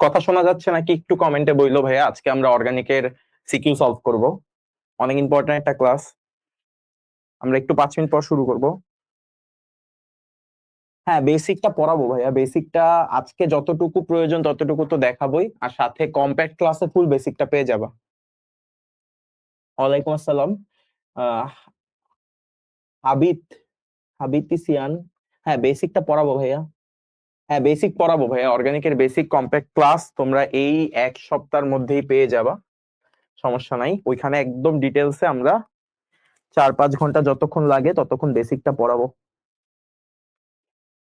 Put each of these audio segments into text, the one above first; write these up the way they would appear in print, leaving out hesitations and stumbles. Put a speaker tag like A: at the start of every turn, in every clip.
A: কথা শোনা যাচ্ছে নাকি একটু কমেন্টে বইলো ভাইয়া। আজকে আমরা অর্গানিকের সিকিউ সলভ করব। অনেক ইম্পর্টেন্ট একটা ক্লাস। আমরা একটু 5 মিনিট পর শুরু করব। হ্যাঁ, বেসিকটা পড়াবো ভাইয়া। বেসিকটা আজকে যতটুকু প্রয়োজন ততটুকু তো দেখাবোই, আর সাথে কম্প্যাক্ট ক্লাসে ফুল বেসিকটা পেয়ে যাবা। ওয়ালাইকুম আসসালাম। আহ হাবিব হাবিতিসিয়ান। হ্যাঁ, বেসিকটা পড়াবো ভাইয়া। হ্যাঁ, বেসিক পড়াবো ভাইয়া। অর্গানিকের বেসিক কম্প্যাক্ট ক্লাস তোমরা এই 1 সপ্তাহের মধ্যেই পেয়ে যাবা। সমস্যা নাই, ওইখানে একদম ডিটেলসে আমরা 4-5 ঘন্টা যতক্ষণ লাগে ততক্ষণ বেসিকটা পড়াবো।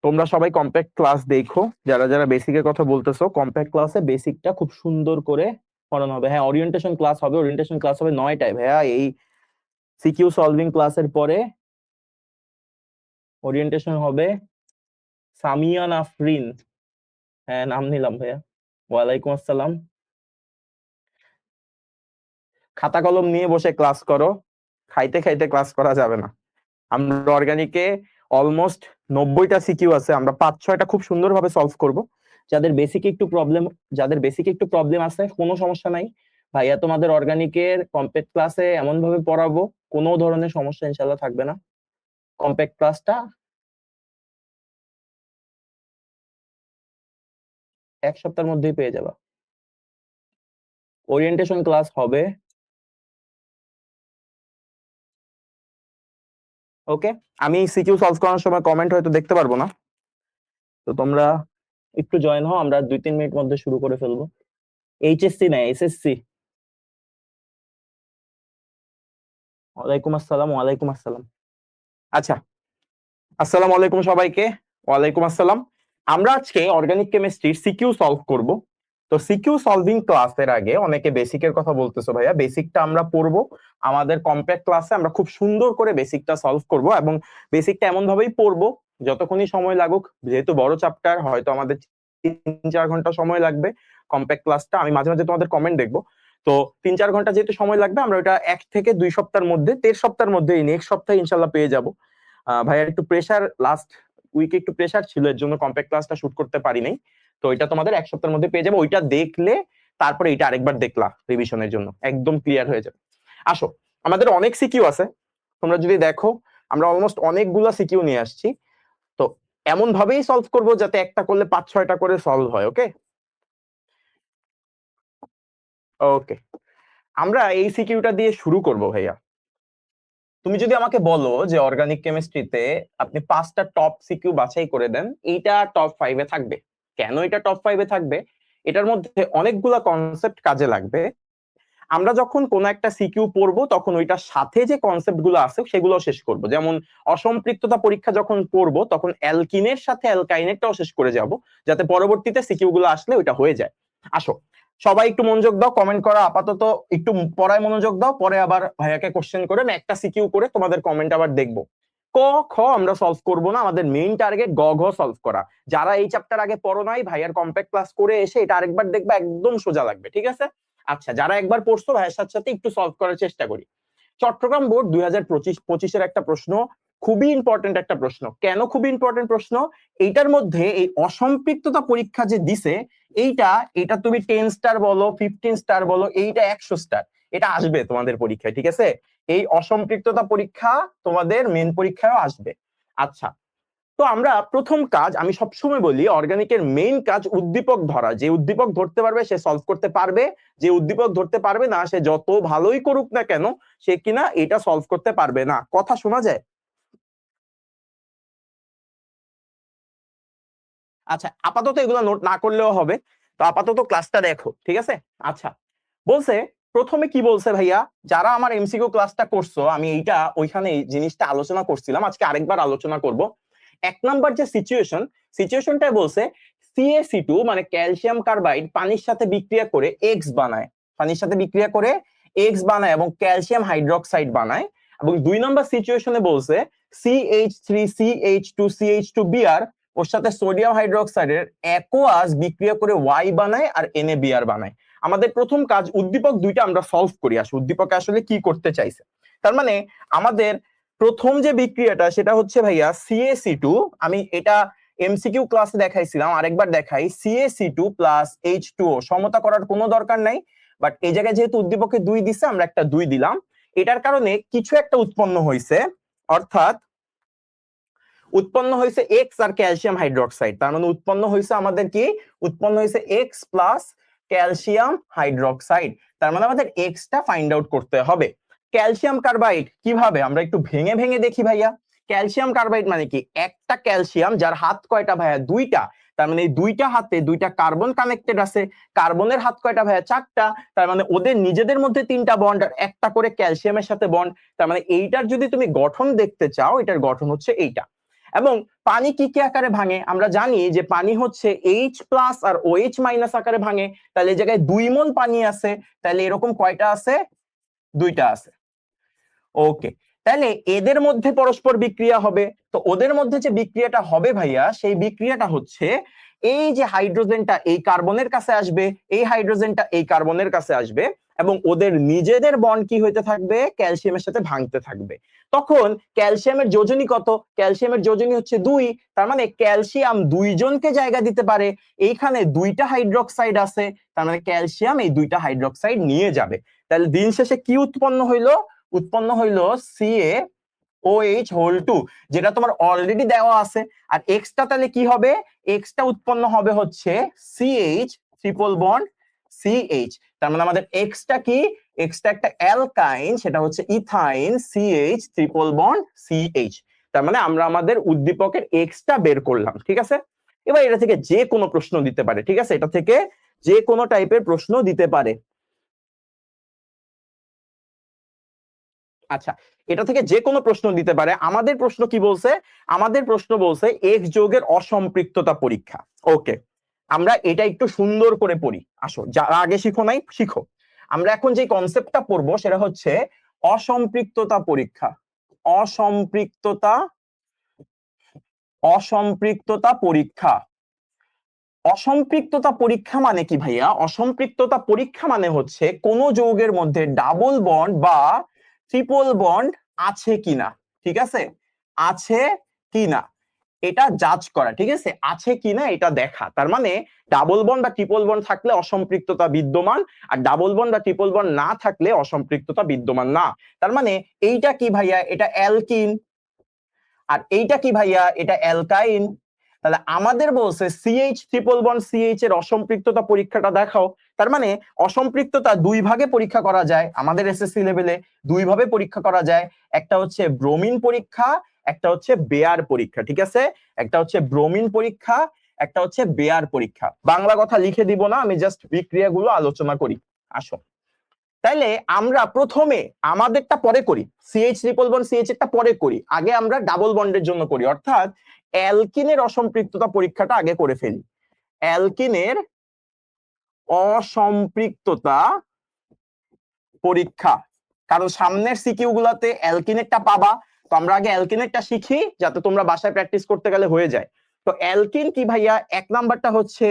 A: তোমরা সবাই কম্প্যাক্ট ক্লাস দেখো, যারা যারা বেসিকের কথা বলতেছো। কম্প্যাক্ট ক্লাসে বেসিকটা খুব সুন্দর করে পড়ানো হবে। হ্যাঁ, ওরিয়েন্টেশন ক্লাস হবে। ওরিয়েন্টেশন ক্লাস হবে 9টায় ভাইয়া। এই সিকিউ সলভিং ক্লাসের পরে ওরিয়েন্টেশন হবে সামিয়া নাফরিন। হ্যাঁ, নাম নিলাম ভাইয়া। ওয়ালাইকুম আসসালাম। খাতা কলম নিয়ে বসে ক্লাস করো, খাইতে খাইতে ক্লাস করা যাবে না। আমরা অর্গানিকে অলমোস্ট 90টা সিকিউ আছে, আমরা 5-6টা খুব সুন্দরভাবে সলভ করব। যাদের বেসিকে একটু প্রবলেম যাদের বেসিকে একটু প্রবলেম আছে কোনো সমস্যা নাই ভাইয়া। তোমাদের অর্গানিকের কম্প্যাক্ট ক্লাসে এমন ভাবে পড়াবো কোনো ধরনের সমস্যা ইনশাল্লাহ থাকবে না। কম্প্যাক্ট ক্লাসটা 1 সপ্তাহের মধ্যেই পেয়ে যাবা। ওরিয়েন্টেশন ক্লাস হবে। ওকে, আমি সিকিউ সলভ করার সময় কমেন্ট হয়তো দেখতে পারবো না, তো তোমরা একটু জয়েন হও। আমরা 2-3 মিনিট মধ্যে শুরু করে ফেলবো। এইচএসসি না, এসএসসি। ওয়ালাইকুম আসসালাম। ওয়ালাইকুম আসসালাম। আচ্ছা, আসসালামু আলাইকুম সবাইকে। ওয়ালাইকুম আসসালাম। আমরা আজকে অর্গানিক কেমিস্ট্রির সিকিউ সলভ করব। তো সিকিউ সলভিং ক্লাসের আগে অনেকে বেসিকের কথা বলতেছো ভাইয়া। বেসিকটা আমরা পড়বো আমাদের কম্প্যাক্ট ক্লাসে। আমরা খুব সুন্দর করে বেসিকটা সলভ করব, এবং বেসিকটা এমন ভাবেই পড়বো যতক্ষণই সময় লাগুক। যেহেতু বড় চ্যাপ্টার, হয়তো আমাদের 3-4 ঘন্টা সময় লাগবে কম্প্যাক্ট ক্লাসটা। আমি মাঝে মাঝে তোমাদের কমেন্ট দেখবো। তো 3-4 ঘন্টা যেহেতু সময় লাগবে, আমরা ওটা 1 থেকে 2 সপ্তাহের মধ্যে, 1.5 সপ্তাহের মধ্যে, এই নেক্সট সপ্তাহে ইনশাল্লাহ পেয়ে যাবো। ভাইয়া একটু প্রেসার, লাস্ট উইকে একটু প্রেসার ছিল, এর জন্য কম্প্যাক্ট ক্লাসটা শুট করতে পারি নাই। তো এটা তোমাদের 1 সপ্তাহের মধ্যে পেয়ে যাবে। ওইটা দেখলে তারপরে এটা আরেকবার দেখলা রিভিশনের জন্য একদম ক্লিয়ার হয়ে যাবে। আসো, আমাদের অনেক সিকিউ আছে। তোমরা যদি দেখো, আমরা অলমোস্ট অনেকগুলা সিকিউ নিয়ে আসছি। তো এমন ভাবেই সলভ করব যাতে একটা করলে 5-6টা করে সলভ হয়। ওকে ওকে, আমরা এই সিকিউটা দিয়ে শুরু করব ভাইয়া। তুমি যদি আমাকে বলো যে অর্গানিক কেমিস্ট্রিতে আপনি 5টা টপ সিকিউ বাছাই করে দেন, এইটা টপ 5-এ থাকবে। কেন এটা টপ 5-এ থাকবে? এটার মধ্যে অনেকগুলা কনসেপ্ট কাজে লাগবে। আমরা যখন কোন একটা সিকিউ পড়বো তখন ওইটার সাথে যে কনসেপ্ট গুলো আছে সেগুলো শেষ করব। যেমন অসম্পৃক্ততা পরীক্ষা যখন পড়বো তখন অ্যালকিনের সাথে অ্যালকাইনেরটাও শেষ করে যাব, যাতে পরবর্তীতে সিকিউ গুলো আসলে ওইটা হয়ে যায়। আসো, সবাই একটু মনোযোগ দাও। কমেন্ট করা আপাতত একটু পড়ায় মনোযোগ দাও, পরে আবার ভাইয়াকে কোশ্চেন করে আমি একটা সিকিউ করে তোমাদের কমেন্ট আবার দেখবো। ক খ আমরা সলভ করবো না, আমাদের মেইন টার্গেট গ ঘ সলভ করা। যারা এই চ্যাপ্টার আগে পড়ো নাই, ভাইয়ার কম্প্যাক্ট ক্লাস করে এসে এটা আরেকবার দেখবা, একদম সোজা লাগবে। ঠিক আছে? আচ্ছা, যারা একবার পড়ছো ভাইয়ের সাথে সাথে একটু সলভ করার চেষ্টা করি। চট্টগ্রাম বোর্ড 2025-25-এর একটা প্রশ্ন, খুবই ইম্পর্টেন্ট একটা প্রশ্ন। কেন খুবই ইম্পর্টেন্ট প্রশ্ন? এইটার মধ্যে এই অসম্পৃক্ততা পরীক্ষা যে দিছে, এইটা এটা তুমি 10 স্টার বলো, 15 স্টার বলো, এইটা 100 স্টার, এটা আসবে তোমাদের পরীক্ষায়। ঠিক আছে? এই অসম্পৃক্ততা পরীক্ষা তোমাদের মেন পরীক্ষায়ও আসবে। আচ্ছা, তো আমরা প্রথম কাজ, আমি সবসময় বলি অর্গানিকের মেইন কাজ উদ্দীপক ধরা। যে উদ্দীপক ধরতে পারবে সে সলভ করতে পারবে, যে উদ্দীপক ধরতে পারবে না সে যত ভালোই করুক না কেন সে কিনা এটা সলভ করতে পারবে না। কথা শোনা যায়? আচ্ছা, আপাতত এগুলো নোট না করলেও হবে। তো আপাতত ক্লাসটা দেখো। ঠিক আছে? আচ্ছা, বলছে প্রথমে কি বলছে ভাইয়া, যারা আমার এমসিকিউ ক্লাসটা করছো, আমি এইটা ওইখানে এই জিনিসটা আলোচনা করছিলাম, আজকে আরেকবার আলোচনা করব। 1 নাম্বার যে সিচুয়েশনটা বলছে CaC2 মানে ক্যালসিয়াম কার্বাইড পানির সাথে বিক্রিয়া করে এক্স বানায়, পানির সাথে বিক্রিয়া করে এক্স বানায় এবং ক্যালসিয়াম হাইড্রোক্সাইড বানায়। এবং 2 নাম্বার সিচুয়েশনে বলছে CH3CH2CH2Br ওর সাথে সোডিয়াম হাইড্রোক্সাইডের অ্যাকোয়াস বিক্রিয়া করে ওয়াই বানায় আর NaBr বানায়। আমাদের প্রথম কাজ উদ্দীপক দুইটা আমরা সলভ করি। আসলে উদ্দীপকে আসলে কি করতে চাইছে, তার মানে আমাদের প্রথম যে বিক্রিয়াটা সেটা হচ্ছে ভাইয়া CaC2। আমি এটা এমসিকিউ ক্লাসে দেখাইছিলাম, আরেকবার দেখাই, CaC2 প্লাস H2O সমতা করার কোনো দরকার নাই, বাট এই জায়গায় যেহেতু উদ্দীপকে 2 দিছে আমরা একটা 2 দিলাম। এটার কারণে কিছু একটা উৎপন্ন হয়েছে, অর্থাৎ উৎপন্ন হয়েছে এক্স আর ক্যালসিয়াম হাইড্রোক্সাইড। তার মানে উৎপন্ন হয়েছে আমাদের কি, উৎপন্ন হয়েছে এক্স প্লাস ক্যালসিয়াম হাইড্রোক্সাইড। তার মানে আমাদের এক্সটা ফাইন্ড আউট করতে হবে। ক্যালসিয়াম কার্বাইড কিভাবে, আমরা একটু ভেঙে ভেঙে দেখি ভাইয়া। ক্যালসিয়াম কার্বাইড মানে কি, একটা ক্যালসিয়াম যার হাত কয়টা ভাইয়া, 2টা। তার মানে এই 2টা হাতে 2টা কার্বন কানেক্টেড আছে। কার্বনের হাত কয়টা ভাইয়া, 4টা। তার মানে ওদের নিজেদের মধ্যে 3টা বন্ড আর একটা করে ক্যালসিয়ামের সাথে বন্ড। তার মানে এইটার যদি তুমি গঠন দেখতে চাও, এটার গঠন হচ্ছে এইটা। এবং পানি কি কি আকারে ভাঙে, আমরা জানি যে পানি হচ্ছে H প্লাস আর OH মাইনাস আকারে ভাঙে। তাহলে এই জায়গায় 2 মোল পানি আছে, তাহলে এরকম কয়টা আছে, 2টা আছে। ওকে, তাহলে এদের মধ্যে পরস্পর বিক্রিয়া হবে। তো ওদের মধ্যে যে বিক্রিয়াটা হবে ভাইয়া, সেই বিক্রিয়াটা হচ্ছে এই যে হাইড্রোজেনটা এই কার্বনের কাছে আসবে, এই হাইড্রোজেনটা এই কার্বনের কাছে আসবে, এবং ওদের নিজেদের বন্ড কি হইতে থাকবে, ক্যালসিয়ামের সাথে ভাঙতে থাকবে। তখন ক্যালসিয়ামের যোজনী কত, ক্যালসিয়ামের যোজনী হচ্ছে 2। তার মানে ক্যালসিয়াম 2 জনকে জায়গা দিতে পারে। এইখানে 2টা হাইড্রোক্সাইড আছে, তার মানে ক্যালসিয়াম এই 2টা হাইড্রোক্সাইড নিয়ে যাবে। তাহলে দিন শেষে কি উৎপন্ন হইলো, উৎপন্ন হইলো CaOH2, যেটা তোমার অলরেডি দেওয়া আছে। আর এক্সটা তাহলে কি হবে, এক্সটা উৎপন্ন হবে হচ্ছে CH ট্রিপল বন্ড CH। তার মানে আমাদের এক্সটা কি, এক্সটা একটা অ্যালকাইন, সেটা হচ্ছে ethyne CH triple bond CH। তার মানে আমরা আমাদের উদ্দীপকের এক্সটা বের করলাম, ঠিক আছে। এবার এটা থেকে যে কোনো প্রশ্ন দিতে পারে, ঠিক আছে, এটা থেকে যে কোনো টাইপের প্রশ্ন দিতে পারে। আচ্ছা, এটা থেকে যে কোনো প্রশ্ন দিতে পারে। আমাদের প্রশ্ন কি বলছে, আমাদের প্রশ্ন বলছে এক্স যোগের অসম্পৃক্ততা পরীক্ষা। ওকে, আমরা এটা একটু সুন্দর করে পড়ি, আসো, যারা আগে শিখো নাই শিখো। আমরা এখন যে কনসেপ্টটা পড়বো সেটা হচ্ছে অসম্পৃক্ততা পরীক্ষা। অসম্পৃক্ততা, অসম্পৃক্ততা পরীক্ষা। অসম্পৃক্ততা পরীক্ষা মানে কি ভাইয়া, অসম্পৃক্ততা পরীক্ষা মানে হচ্ছে কোন যৌগের মধ্যে ডাবল বন্ড বা ট্রিপল বন্ড আছে কিনা, ঠিক আছে, আছে কিনা এটা জাজ করা, ঠিক আছে, আছে কিনা এটা দেখা। তার মানে ডাবল বন্ড বা ট্রিপল বন্ড থাকলে অসম্পৃক্ততা বিদ্যমান, আর ডাবল বন্ড বা ট্রিপল বন্ড না থাকলে অসম্পৃক্ততা বিদ্যমান না। তার মানে এইটা কি ভাইয়া, এটা অ্যালকিন, আর এইটা কি ভাইয়া, এটা অ্যালকাইন। তাহলে আমাদের বলছে CH ট্রিপল বন্ড CH এর অসম্পৃক্ততা পরীক্ষাটা দেখাও। তার মানে অসম্পৃক্ততা 2 ভাগে পরীক্ষা করা যায়, আমাদের এসএসসি লেভেলে 2 ভাবে পরীক্ষা করা যায়। একটা হচ্ছে ব্রোমিন পরীক্ষা, একটা হচ্ছে বেয়ার পরীক্ষা, ঠিক আছে, একটা হচ্ছে ব্রোমিন পরীক্ষা, একটা হচ্ছে বেয়ার পরীক্ষা। বাংলা কথা লিখে দিব না, আমি জাস্ট বিক্রিয়াগুলো আলোচনা করি, আসো। তাইলে আমরা প্রথমে আমাদেরটা পরে করি, CH ট্রিপল বন্ড CH এরটা পরে করি, আগে আমরা ডাবল বন্ডের জন্য করি, অর্থাৎ অ্যালকিনের অসম্পৃক্ততা পরীক্ষাটা আগে করে ফেলি। অ্যালকিনের অসম্পৃক্ততা পরীক্ষা, কারণ সামনের সিকিউ গুলাতে অ্যালকিনেরটা পাবা। তো আমরা আগে অ্যালকিনেরটা শিখি, যাতে তোমরা বাসায় প্র্যাকটিস করতে গেলে হয়ে যায়। তো অ্যালকিন কি ভাইয়া, এক নাম্বারটা হচ্ছে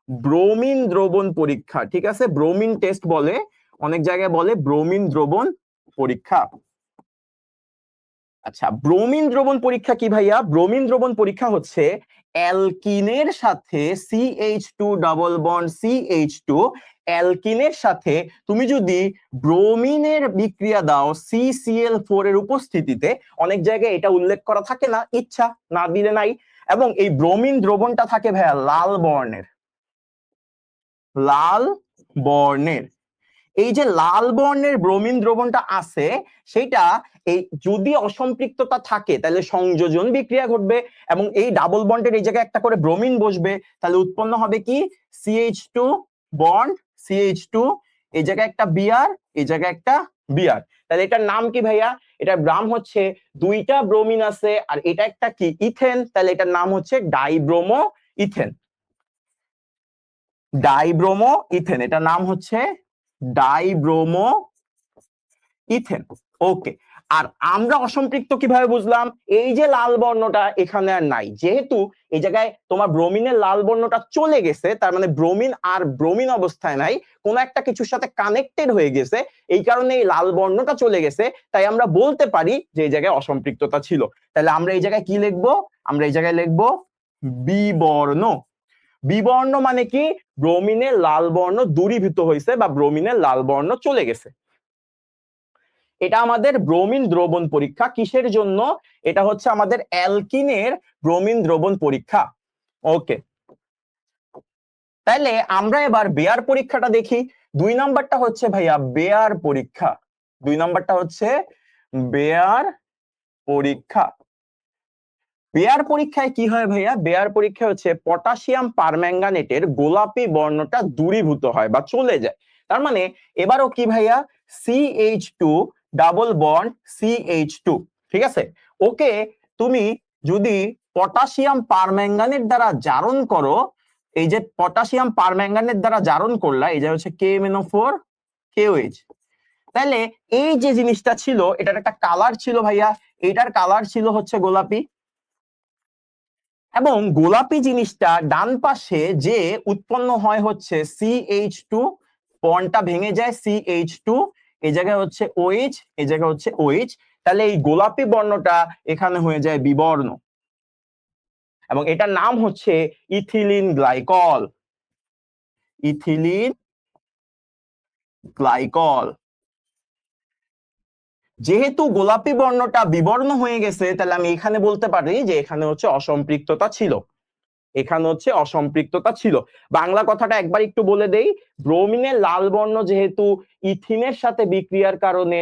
A: ব্রোমিন দ্রবণ পরীক্ষা, ঠিক আছে, ব্রোমিন টেস্ট বলে, অনেক জায়গায় বলে ব্রোমিন দ্রবণ পরীক্ষা। আচ্ছা, ব্রোমিন দ্রবণ পরীক্ষা কি ভাইয়া, ব্রোমিন দ্রবণ পরীক্ষা হচ্ছে অ্যালকিনের সাথে CH2 ডাবল বন্ড CH2, অ্যালকিনের সাথে তুমি যদি ব্রোমিনের বিক্রিয়া দাও CCl4 এর উপস্থিতিতে, অনেক জায়গায় এটা উল্লেখ করা থাকে না, ইচ্ছা না দিলে নাই। এবং এই ব্রোমিন দ্রবণটা থাকে ভাইয়া লাল বর্ণের, লাল বর্ণের। এই যে লাল বর্ণের ব্রোমিন দ্রবণটা আছে, সেটা এই যদি অসম্পৃক্ততা থাকে তাহলে সংযোজন বিক্রিয়া ঘটবে, এবং এই ডাবল বন্ডের এই জায়গায় একটা করে ব্রোমিন বসবে, তাহলে উৎপন্ন হবে কি CH2 বন্ড CH2, এই জায়গায় একটা বিআর, এই জায়গায় একটা বিআর। তাহলে এটার নাম কি ভাইয়া, এটার নাম হচ্ছে, 2টা ব্রোমিন আছে আর এটা একটা কি ইথেন, তাহলে এটার নাম হচ্ছে ডাইব্রোমো ইথেন। ডাইব্রোমো ইথেন, এটার নাম হচ্ছে ডাইব্রোমো ইথেন। ওকে, আর আমরা অসম্পৃক্ত কিভাবে বুঝলাম, এই যে লাল বর্ণটা এখানে আর নাই, যেহেতু এই জায়গায় তোমার ব্রোমিনের লাল বর্ণটা চলে গেছে, তার মানে ব্রোমিন আর ব্রোমিন অবস্থায় নাই, কোন একটা কিছুর সাথে কানেক্টেড হয়ে গেছে, এই কারণে এই লাল বর্ণটা চলে গেছে, তাই আমরা বলতে পারি যে এই জায়গায় অসম্পৃক্ততা ছিল। তাহলে আমরা এই জায়গায় কি লিখবো, আমরা এই জায়গায় লিখবো বিবর্ণ। বিবর্ণ মানে কি? ব্রোমিনের লাল বর্ণ দূরীভূত হয়েছে বা ব্রোমিনের লাল বর্ণ চলে গেছে। এটা আমাদের ব্রোমিন দ্রবণ পরীক্ষা। কিসের জন্য? এটা হচ্ছে আমাদের অ্যালকিনের ব্রোমিন দ্রবণ পরীক্ষা। ওকে, তাহলে আমরা এবার বেয়ার পরীক্ষাটা দেখি। 2 নাম্বারটা হচ্ছে ভাইয়া বেয়ার পরীক্ষা। 2 নাম্বারটা হচ্ছে বেয়ার পরীক্ষা। বেয়ার পরীক্ষায় কি হয় ভাইয়া? বেয়ার পরীক্ষা হচ্ছে পটাশিয়াম পারম্যাঙ্গানেটের গোলাপি বর্ণটা দূরীভূত হয় বা চলে যায়। তার মানে এবারও কি ভাইয়া? CH2 ডাবল বন্ড CH2, ঠিক আছে? ওকে, তুমি যদি পটাশিয়াম পারম্যাঙ্গানেট দ্বারা জারণ করো, এই যে পটাশিয়াম পারম্যাঙ্গানেট দ্বারা জারণ করলা, এই যে হচ্ছে KMnO4 KOH, তাহলে এই যে জিনিসটা ছিল এটার একটা কালার ছিল ভাইয়া, এটার কালার ছিল হচ্ছে গোলাপি। এবং গোলাপি জিনিসটা ডান পাশে যে উৎপন্ন হয় হচ্ছে CH2, বন্ডটা ভেঙে যায় CH2, এই জায়গায় হচ্ছে OH, এই জায়গায় হচ্ছে OH, তাহলে এই গোলাপি বর্ণটা এখানে হয়ে যায় বিবর্ণ এবং এটার নাম হচ্ছে ইথিলিন গ্লাইকল। Ethylene glycol. যেহেতু গোলাপি বর্ণটা বিবর্ণ হয়ে গেছে, তাহলে আমি এখানে বলতে পারি যে এখানে হচ্ছে অসম্পৃক্ততা ছিল। এখানে হচ্ছে অসম্পৃক্ততা ছিল। বাংলা কথাটা একবার একটু বলে দেই। ব্রোমিনের লাল বর্ণ যেহেতু ইথিনের সাথে বিক্রিয়ার কারণে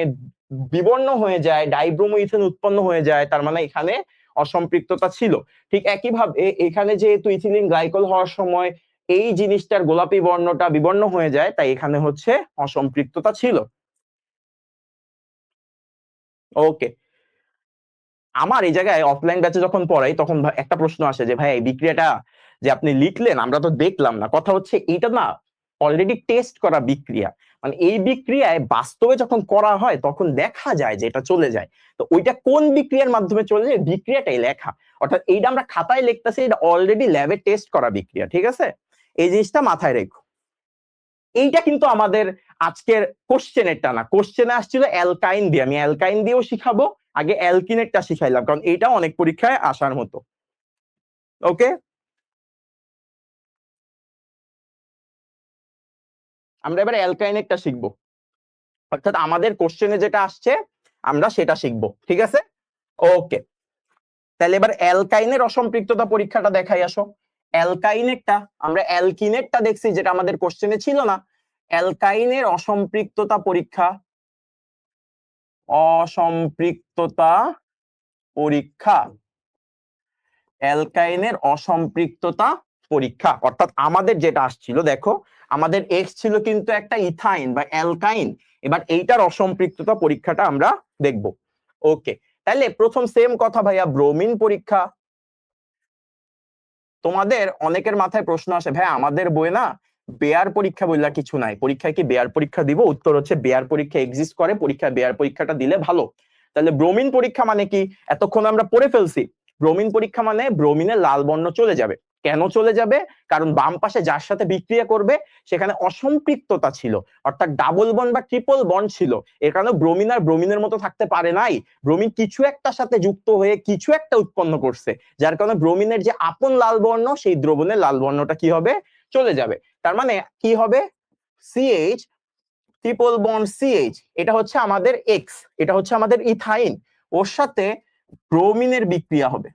A: বিবর্ণ হয়ে যায়, ডাইব্রোমো ইথেন উৎপন্ন হয়ে যায়, তার মানে এখানে অসম্পৃক্ততা ছিল। ঠিক একইভাবে এখানে যেহেতু ইথিলিন গ্লাইকল হওয়ার সময় এই জিনিসটার গোলাপি বর্ণটা বিবর্ণ হয়ে যায়, তাই এখানে হচ্ছে অসম্পৃক্ততা ছিল। ওকে, আমার এই জায়গায় অফলাইন ব্যাচে যখন পড়াই তখন একটা প্রশ্ন আসে যে ভাই এই বিক্রিয়াটা যে আপনি লিখলেন আমরা তো দেখলাম না, কথা হচ্ছে এইটা না অলরেডি টেস্ট করা বিক্রিয়া, মানে এই বিক্রিয়ায় বাস্তবে যখন করা হয় তখন দেখা যায় যে এটা চলে যায়। তো ওইটা কোন বিক্রিয়ার মাধ্যমে চলে যায় বিক্রিয়াটাই লেখা, অর্থাৎ এইটা আমরা খাতায় লিখতেছি, এটা অলরেডি ল্যাবে টেস্ট করা বিক্রিয়া, ঠিক আছে? এই জিনিসটা মাথায় রেখো। এইটা কিন্তু আমাদের আজকের কোশ্চেনেরটা না, কোশ্চেনে আসছিল অ্যালকাইন দিয়ে, আমি অ্যালকাইন দিয়েও শিখাবো, আগে অ্যালকিনেটটা শিখাইলাম কারণ এইটাও অনেক পরীক্ষায় আসার মতো। ওকে, আমরা এবার অ্যালকাইনেটটা শিখবো, অর্থাৎ আমাদের কোশ্চেনে যেটা আসছে আমরা সেটা শিখবো, ঠিক আছে? ওকে, তাহলে এবার অ্যালকাইনের অসম্পৃক্ততা পরীক্ষাটা দেখাই আসো। অ্যালকাইনেরটা আমরা অ্যালকিনেটটা দেখছি যেটা আমাদের কোশ্চেনে ছিল না। অ্যালকাইনের অসম্পৃক্ততা পরীক্ষা, অসম্পৃক্ততা পরীক্ষা, অ্যালকাইনের অসম্পৃক্ততা পরীক্ষা, অর্থাৎ আমাদের যেটা আসছিল দেখো, আমাদের এক্স ছিল কিন্তু একটা ইথাইন বা অ্যালকাইন, এবার এইটার অসম্পৃক্ততা পরীক্ষাটা আমরা দেখব। ওকে, তাহলে প্রথম সেম কথা ভাইয়া, ব্রোমিন পরীক্ষা। তোমাদের অনেকের মাথায় প্রশ্ন আসে ভাই আমাদের বই না বেয়ার পরীক্ষা বললা কিছু নাই, পরীক্ষায় কি বেয়ার পরীক্ষা দিব? উত্তর হচ্ছে বেয়ার পরীক্ষা এক্সিস্ট করে, পরীক্ষায় বেয়ার পরীক্ষাটা দিলে ভালো। তাহলে ব্রোমিন পরীক্ষা মানে কি? এতক্ষণ আমরা পড়ে ফেলছি, ব্রোমিন পরীক্ষা মানে ব্রোমিনের লাল বর্ণ চলে যাবে। কেন চলে যাবে? কারণ বাম পাশে যার সাথে বিক্রিয়া করবে সেখানে অসম্পৃক্ততা ছিল, অর্থাৎ ডাবল বন্ড বা ট্রিপল বন্ড ছিল, এর কারণে ব্রোমিন আর ব্রোমিনের মতো থাকতে পারে নাই, ব্রোমিন কিছু একটার সাথে যুক্ত হয়ে কিছু একটা উৎপন্ন করছে, যার কারণে ব্রোমিনের যে আপন লাল বর্ণ সেই দ্রবণের লাল বর্ণটা কি হবে? চলে যাবে। তার মানে কি হবে? সিএইচ ট্রিপল বন্ড সিএইচ, এটা হচ্ছে আমাদের এক্স, এটা হচ্ছে আমাদের ইথাইন, ওর সাথে ব্রোমিনের বিক্রিয়া হবে।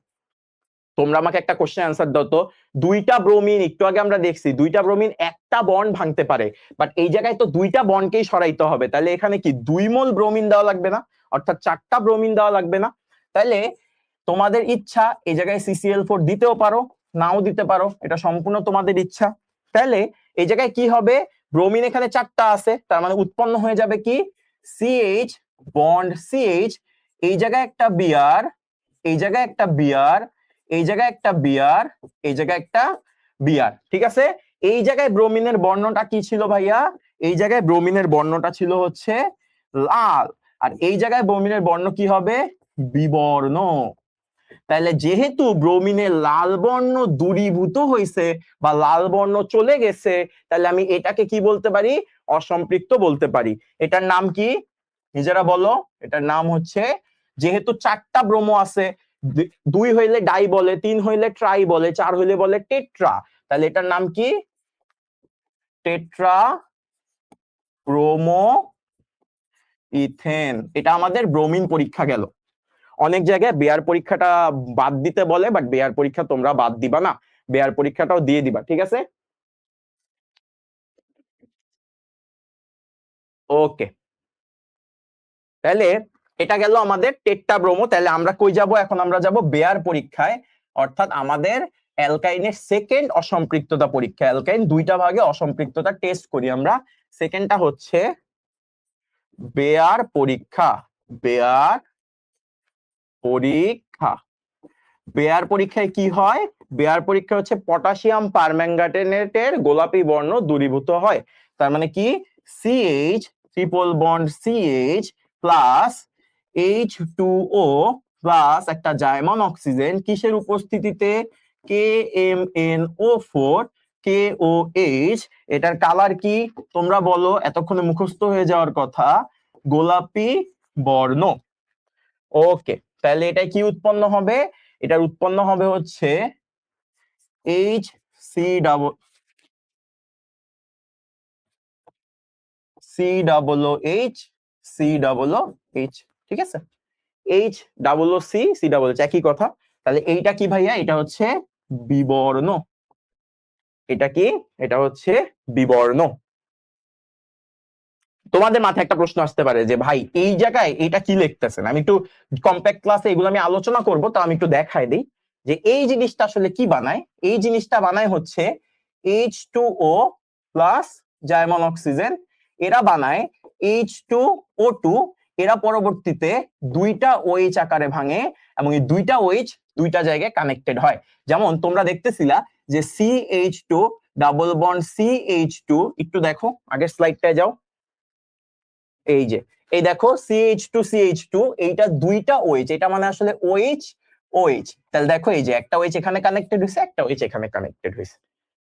A: তোমরা আমাকে একটা কোশ্চেন অ্যান্সার দাও তো, দুইটা ব্রোমিন, একটু আগে আমরা দেখছি দুইটা ব্রোমিন একটা বন্ড ভাঙতে পারে, বাট এই জায়গায় তো দুইটা বন্ডকেই সরাইতে হবে, তাহলে এখানে কি 2 মোল ব্রোমিন দেওয়া লাগবে না? অর্থাৎ 4টা ব্রোমিন দেওয়া লাগবে না? তাহলে তোমাদের ইচ্ছা, এই জায়গায় CCl4 দিতেও পারো, নাও দিতে পারো, এটা সম্পূর্ণ তোমাদের ইচ্ছা। তাহলে এই জায়গায় কি হবে? ব্রোমিন এখানে 4টা আছে, তার মানে উৎপন্ন হয়ে যাবে কি? CH বন্ড CH, এই জায়গায় একটা বিআর, এই জায়গায় একটা বিআর, এই জায়গায় একটা বিআর, এই জায়গায় একটা বিআর, ঠিক আছে? এই জায়গায় ব্রোমিনের বর্ণটা কি ছিল ভাইয়া? এই জায়গায় ব্রোমিনের বর্ণটা ছিল হচ্ছে লাল, আর এই জায়গায় ব্রোমিনের বর্ণ কি হবে? বিবর্ণ। তাহলে যেহেতু ব্রোমিনের লাল বর্ণ দূরীভূত হয়েছে বা লাল বর্ণ চলে গেছে, তাহলে আমি এটাকে কি বলতে পারি? অসম্পৃক্ত বলতে পারি। এটার নাম কি নিজেরা বলো? এটার নাম হচ্ছে, যেহেতু 4টা ব্রোমো আছে 2 হইলে ডাই বলে, 3 হইলে ট্রাই বলে, 4 হইলে বলে টেট্রা। তাহলে এটার নাম কি? Tetra bromo ethane. এটা আমাদের ব্রোমিন পরীক্ষা গেল। অনেক জায়গায় বেয়ার পরীক্ষাটা বাদ দিতে বলে, বাট বেয়ার পরীক্ষা তোমরা বাদ দিবা না, বেয়ার পরীক্ষাটাও দিয়ে দিবা, ঠিক আছে? ওকে, তাহলে এটা গেল আমাদের টেট্টা ব্রোমো। তাহলে আমরা কই যাব এখন? আমরা যাব বেয়ার পরীক্ষায়, অর্থাৎ আমাদের অ্যালকাইনের সেকেন্ড অসম্পৃক্ততা পরীক্ষা। অ্যালকাইন দুইটা ভাগে অসম্পৃক্ততা টেস্ট করি আমরা। সেকেন্ডটা হচ্ছে বেয়ার পরীক্ষা। বেয়ার পরীক্ষা, বেয়ার পরীক্ষায় কি হয়? বেয়ার পরীক্ষা হচ্ছে পটাশিয়াম পারম্যাঙ্গানেটের গোলাপি বর্ণ দূরীভূত হয়। তার মানে কি? CH triple bond CH plus H2O plus একটা জাইমন অক্সিজেন কিসের উপস্থিতিতে? KMnO4 KOH। এটার কালার কি তোমরা বলো? এতক্ষণে মুখস্থ হয়ে যাওয়ার কথা, গোলাপি বর্ণ। ওকে, তাহলে এটা কি উৎপন্ন হবে? এটার উৎপন্ন হবে হচ্ছে H C double H C double H, ঠিক আছে? H double C C double H, একই কথা। তাহলে এইটা কি ভাইয়া? এটা হচ্ছে বিবর্ণ। এটা কি? এটা হচ্ছে বিবর্ণ। তোমাদের মাথায় একটা প্রশ্ন আসতে পারে যে ভাই এই জায়গায় এটা কি লিখতেছেন? আমি একটু কম্প্যাক্ট ক্লাসে এগুলো আমি আলোচনা করব, তো আমি একটু দেখাই দিই যে এই জিনিসটা আসলে কি বানায়। এই জিনিসটা বানায় হচ্ছে H2O প্লাস জাইমন অক্সিজেন, এরা বানায় H2O2। এরা পরবর্তীতে দুইটা OH আকারে ভাঙে এবং এই দুইটা OH দুইটা জায়গায় কানেক্টেড হয়। যেমন তোমরা দেখতেছিলা যে CH2 ডাবল বন্ড CH2, একটু দেখো আগের স্লাইডটায় যাও। এই যে এই দেখো CH2 এইটা দুইটা OH, এটা মানে আসলে OH OH। তাহলে দেখো এই যে একটা OH এখানে কানেক্টেড হয়েছে, একটা OH এখানে কানেক্টেড হয়েছে।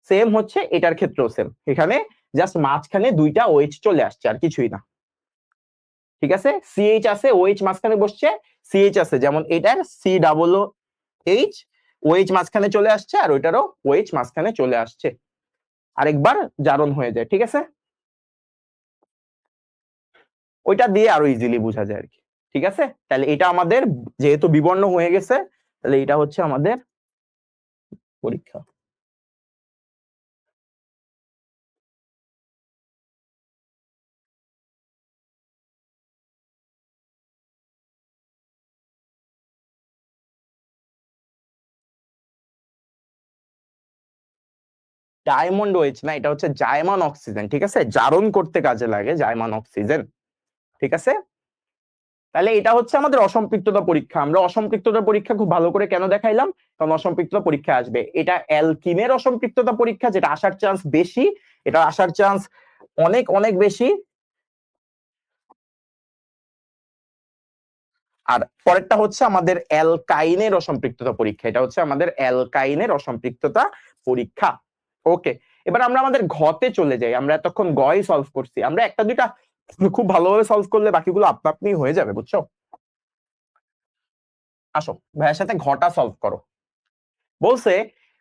A: সেম হচ্ছে এটার ক্ষেত্রেও সেম, এখানে জাস্ট মাঝখানে দুইটা OH চলে আসছে, আর কিছুই না, ঠিক আছে? CH আছে, OH মাঝখানে বসছে, CH আছে, যেমন এটার COOH, OH মাঝখানে চলে আসছে, আর ওইটারও OH মাঝখানে চলে আসছে, আরেকবার জারণ হয়ে যায়, ঠিক আছে? ওইটা দিয়ে আরো ইজিলি বোঝা যায় আর কি, ঠিক আছে? তাহলে এটা আমাদের যেহেতু বিবর্ণ হয়ে গেছে, তাহলে এটা হচ্ছে আমাদের পরীক্ষা। ডায়মন্ড ওয়েজ না, এটা হচ্ছে জাইমান অক্সিজেন, ঠিক আছে? জারণ করতে কাজে লাগে জাইমান অক্সিজেন, ঠিক আছে? তাহলে এটা হচ্ছে আমাদের অসম্পৃক্ততা পরীক্ষা। আমরা অসম্পৃক্ততা পরীক্ষা খুব ভালো করে কেন দেখাইলাম? কারণ অসম্পৃক্ততা পরীক্ষা আসবে। এটা অ্যালকিনের অসম্পৃক্ততা পরীক্ষা, যেটা আসার চান্স বেশি, এটা আসার চান্স অনেক অনেক বেশি। আর পরেরটা হচ্ছে আমাদের অ্যালকাইনের অসম্পৃক্ততা পরীক্ষা। এটা হচ্ছে আমাদের অ্যালকাইনের অসম্পৃক্ততা পরীক্ষা। ওকে, এবার আমরা আমাদের ঘতে চলে যাই। আমরা এতক্ষণ গয় সলভ করছি, আমরা একটা দুইটা খুব ভালোভাবে সলভ করলে বাকিগুলো আপনা আপনি হয়ে যাবে, বুঝছো? আসো ভাইয়ের সাথে ঘটা সলভ করো। বলছে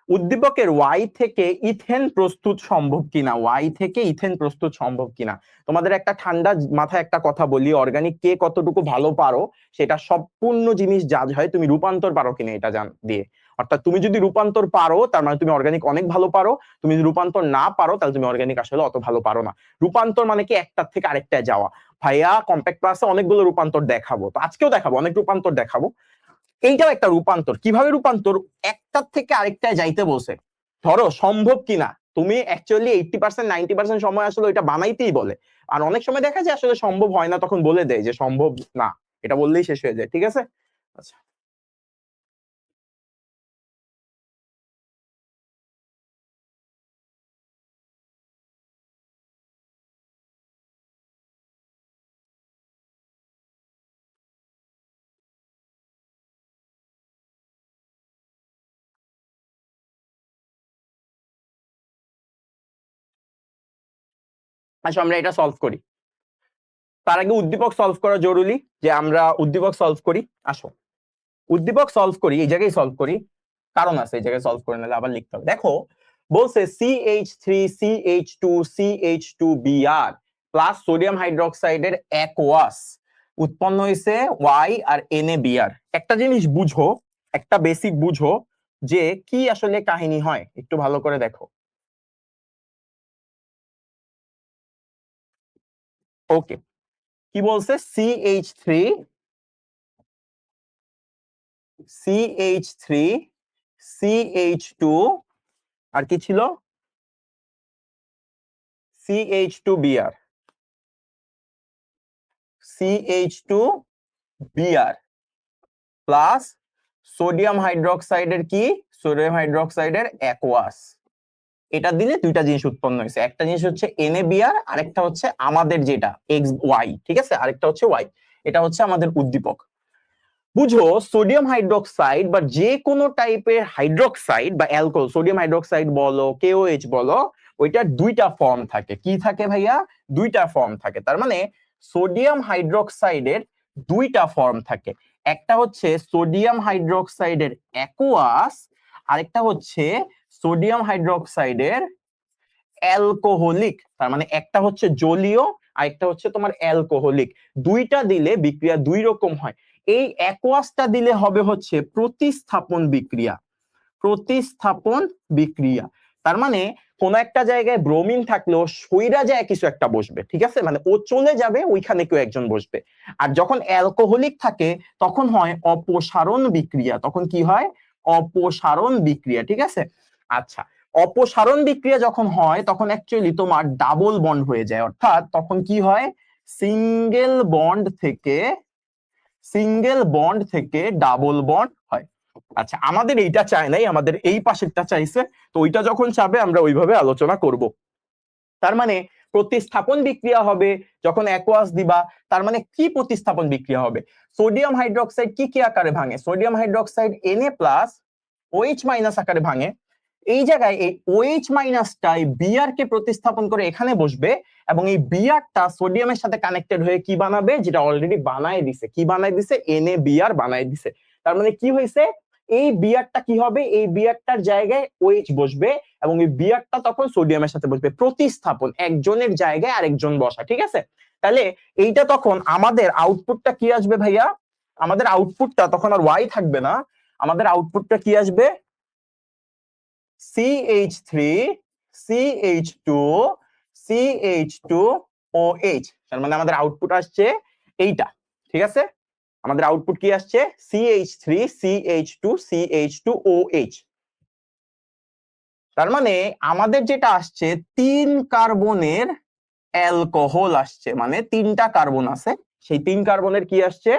A: উদ্দীপকের ওয়াই থেকে ইথেন প্রস্তুত সম্ভব কিনা, ওয়াই থেকে ইথেন প্রস্তুত সম্ভব কিনা। তোমাদের একটা ঠান্ডা মাথায় একটা কথা বলি, অর্গানিক কে কতটুকু ভালো পারো সেটা সম্পূর্ণ জিনিস জাজ হয় তুমি রূপান্তর পারো কিনা এটা জান দিয়ে। অর্থাৎ তুমি যদি রূপান্তর পারো তার মানে তুমি অর্গানিক অনেক ভালো পারো, তুমি যদি রূপান্তর না পারো তাহলে তুমি অর্গানিক আসলে অত ভালো পারো না। রূপান্তর মানে কি একটার থেকে আরেকটায় যাওয়া। ভাইয়া কম্প্যাক্ট ক্লাসে অনেকগুলো রূপান্তর দেখাবো, তো আজকেও দেখাবো, অনেক রূপান্তর দেখাবো। এইটাও একটা রূপান্তর। কিভাবে রূপান্তর? একটার থেকে আরেকটায় যাইতে বলছে, ধরো সম্ভব কিনা। তুমি অ্যাকচুয়ালি 80% 90% সময় আসলে ওইটা বানাইতেই বলে, আর অনেক সময় দেখা যায় আসলে সম্ভব হয় না, তখন বলে দেয় যে সম্ভব না, এটা বললেই শেষ হয়ে যায়, ঠিক আছে? আচ্ছা, আসো আমরা এটা সলভ করি। তার আগে উদ্দীপক সলভ করা জরুরি, যে আমরা উদ্দীপক সলভ করি। আসো, উদ্দীপক সলভ করি, এই জায়গায় সলভ করি, কারণ আছে এই জায়গায় সলভ করে নিলে আবার লিখতে হবে। দেখো বলছে CH3CH2CH2Br প্লাস সোডিয়াম হাইড্রোক্সাইডের অ্যাকোয়াস উৎপন্ন হয়েছে Y আর NaBr। একটা জিনিস বুঝো, একটা বেসিক বুঝো যে কি আসলে কাহিনী হয়, একটু ভালো করে দেখো। ওকে, কি বলছে? CH3CH2 আর কি ছিল? CH2Br CH2Br প্লাস সোডিয়াম হাইড্রোক্সাইডের কি? সোডিয়াম হাইড্রোক্সাইডের অ্যাকোয়াস। এটা দিলে দুইটা জিনিস উৎপন্ন হয়েছে, একটা জিনিস হচ্ছে NaBr, আরেকটা হচ্ছে আমাদের যেটা XY, ঠিক আছে, আরেকটা হচ্ছে Y। এটা হচ্ছে আমাদের উদ্দীপক। বুঝো, সোডিয়াম হাইড্রোক্সাইড বা যে কোনো টাইপের হাইড্রোক্সাইড বা অ্যালকোহল, সোডিয়াম হাইড্রোক্সাইড বলো, KOH বলো, ওইটার দুইটা ফর্ম থাকে। কি থাকে ভাইয়া? দুইটা ফর্ম থাকে। তার মানে সোডিয়াম হাইড্রোক্সাইডের দুইটা ফর্ম থাকে, একটা হচ্ছে সোডিয়াম হাইড্রোক্সাইডের অ্যাকুয়াস, আরেকটা হচ্ছে সোডিয়াম হাইড্রোক্সাইডের অ্যালকোহলিক। তার মানে একটা হচ্ছে জলীয় আর একটা হচ্ছে তোমার অ্যালকোহলিক। দুইটা দিলে বিক্রিয়া দুই রকম হয়। এই অ্যাকোয়াসটা দিলে হবে হচ্ছে প্রতিস্থাপন বিক্রিয়া, প্রতিস্থাপন বিক্রিয়া। তার মানে কোন একটা জায়গায় ব্রোমিন থাকলেও সইরা যায় কিছু একটা বসবে, ঠিক আছে, মানে ও চলে যাবে, ওইখানে কেউ একজন বসবে। আর যখন অ্যালকোহলিক থাকে তখন হয় অপসারণ বিক্রিয়া। তখন কি হয়? অপসারণ বিক্রিয়া, ঠিক আছে। আচ্ছা, অপসারণ বিক্রিয়া যখন হয় তখন অ্যাকচুয়ালি তোমার ডাবল বন্ড হয়ে যায়, অর্থাৎ তখন কি হয়? সিঙ্গেল বন্ড থেকে ডাবল বন্ড হয়। আচ্ছা, আমাদের এইটা চাই নাই, আমাদের এই পাশেরটা চাইছে, তো ওইটা যখন চাবে আমরা ওইভাবে আলোচনা করব। তার মানে প্রতিস্থাপন বিক্রিয়া হবে যখন অ্যাকোয়াস দিবা। তার মানে কি প্রতিস্থাপন বিক্রিয়া হবে? সোডিয়াম হাইড্রোক্সাইড কি কি আকারে ভাঙে? সোডিয়াম হাইড্রোক্সাইড Na+OH- আকারে ভাঙে। এই জায়গায় এই OH- টাই Br কে প্রতিস্থাপন করে এখানে বসবে, এবং এই Br-টা সোডিয়ামের সাথে কানেক্টেড হয়ে কি বানাবে? যেটা অলরেডি বানায় দিছে। কি বানায় দিছে? NaBr বানায় দিছে। তার মানে কি হয়েছে? এই Br-টা কি হবে? এই Br-টার জায়গায় OH বসবে এবং এই Br-টা তখন সোডিয়ামের সাথে বসবে। প্রতিস্থাপন, একজনের জায়গায় আরেকজন বসা, ঠিক আছে। তাহলে এইটা তখন আমাদের আউটপুটটা কি আসবে ভাইয়া? আমাদের আউটপুটটা তখন আর Y থাকবে না, আমাদের আউটপুটটা কি আসবে? CH3CH2CH2OH। তার মানে আমাদের আউটপুট আসছে এইটা, ঠিক আছে। আমাদের আউটপুট কি আসছে? CH3CH2CH2OH। তার মানে আমাদের যেটা আসছে 3 কার্বনের অ্যালকোহল আসছে, মানে 3টা কার্বন আছে, সেই 3 কার্বনের কি আসছে?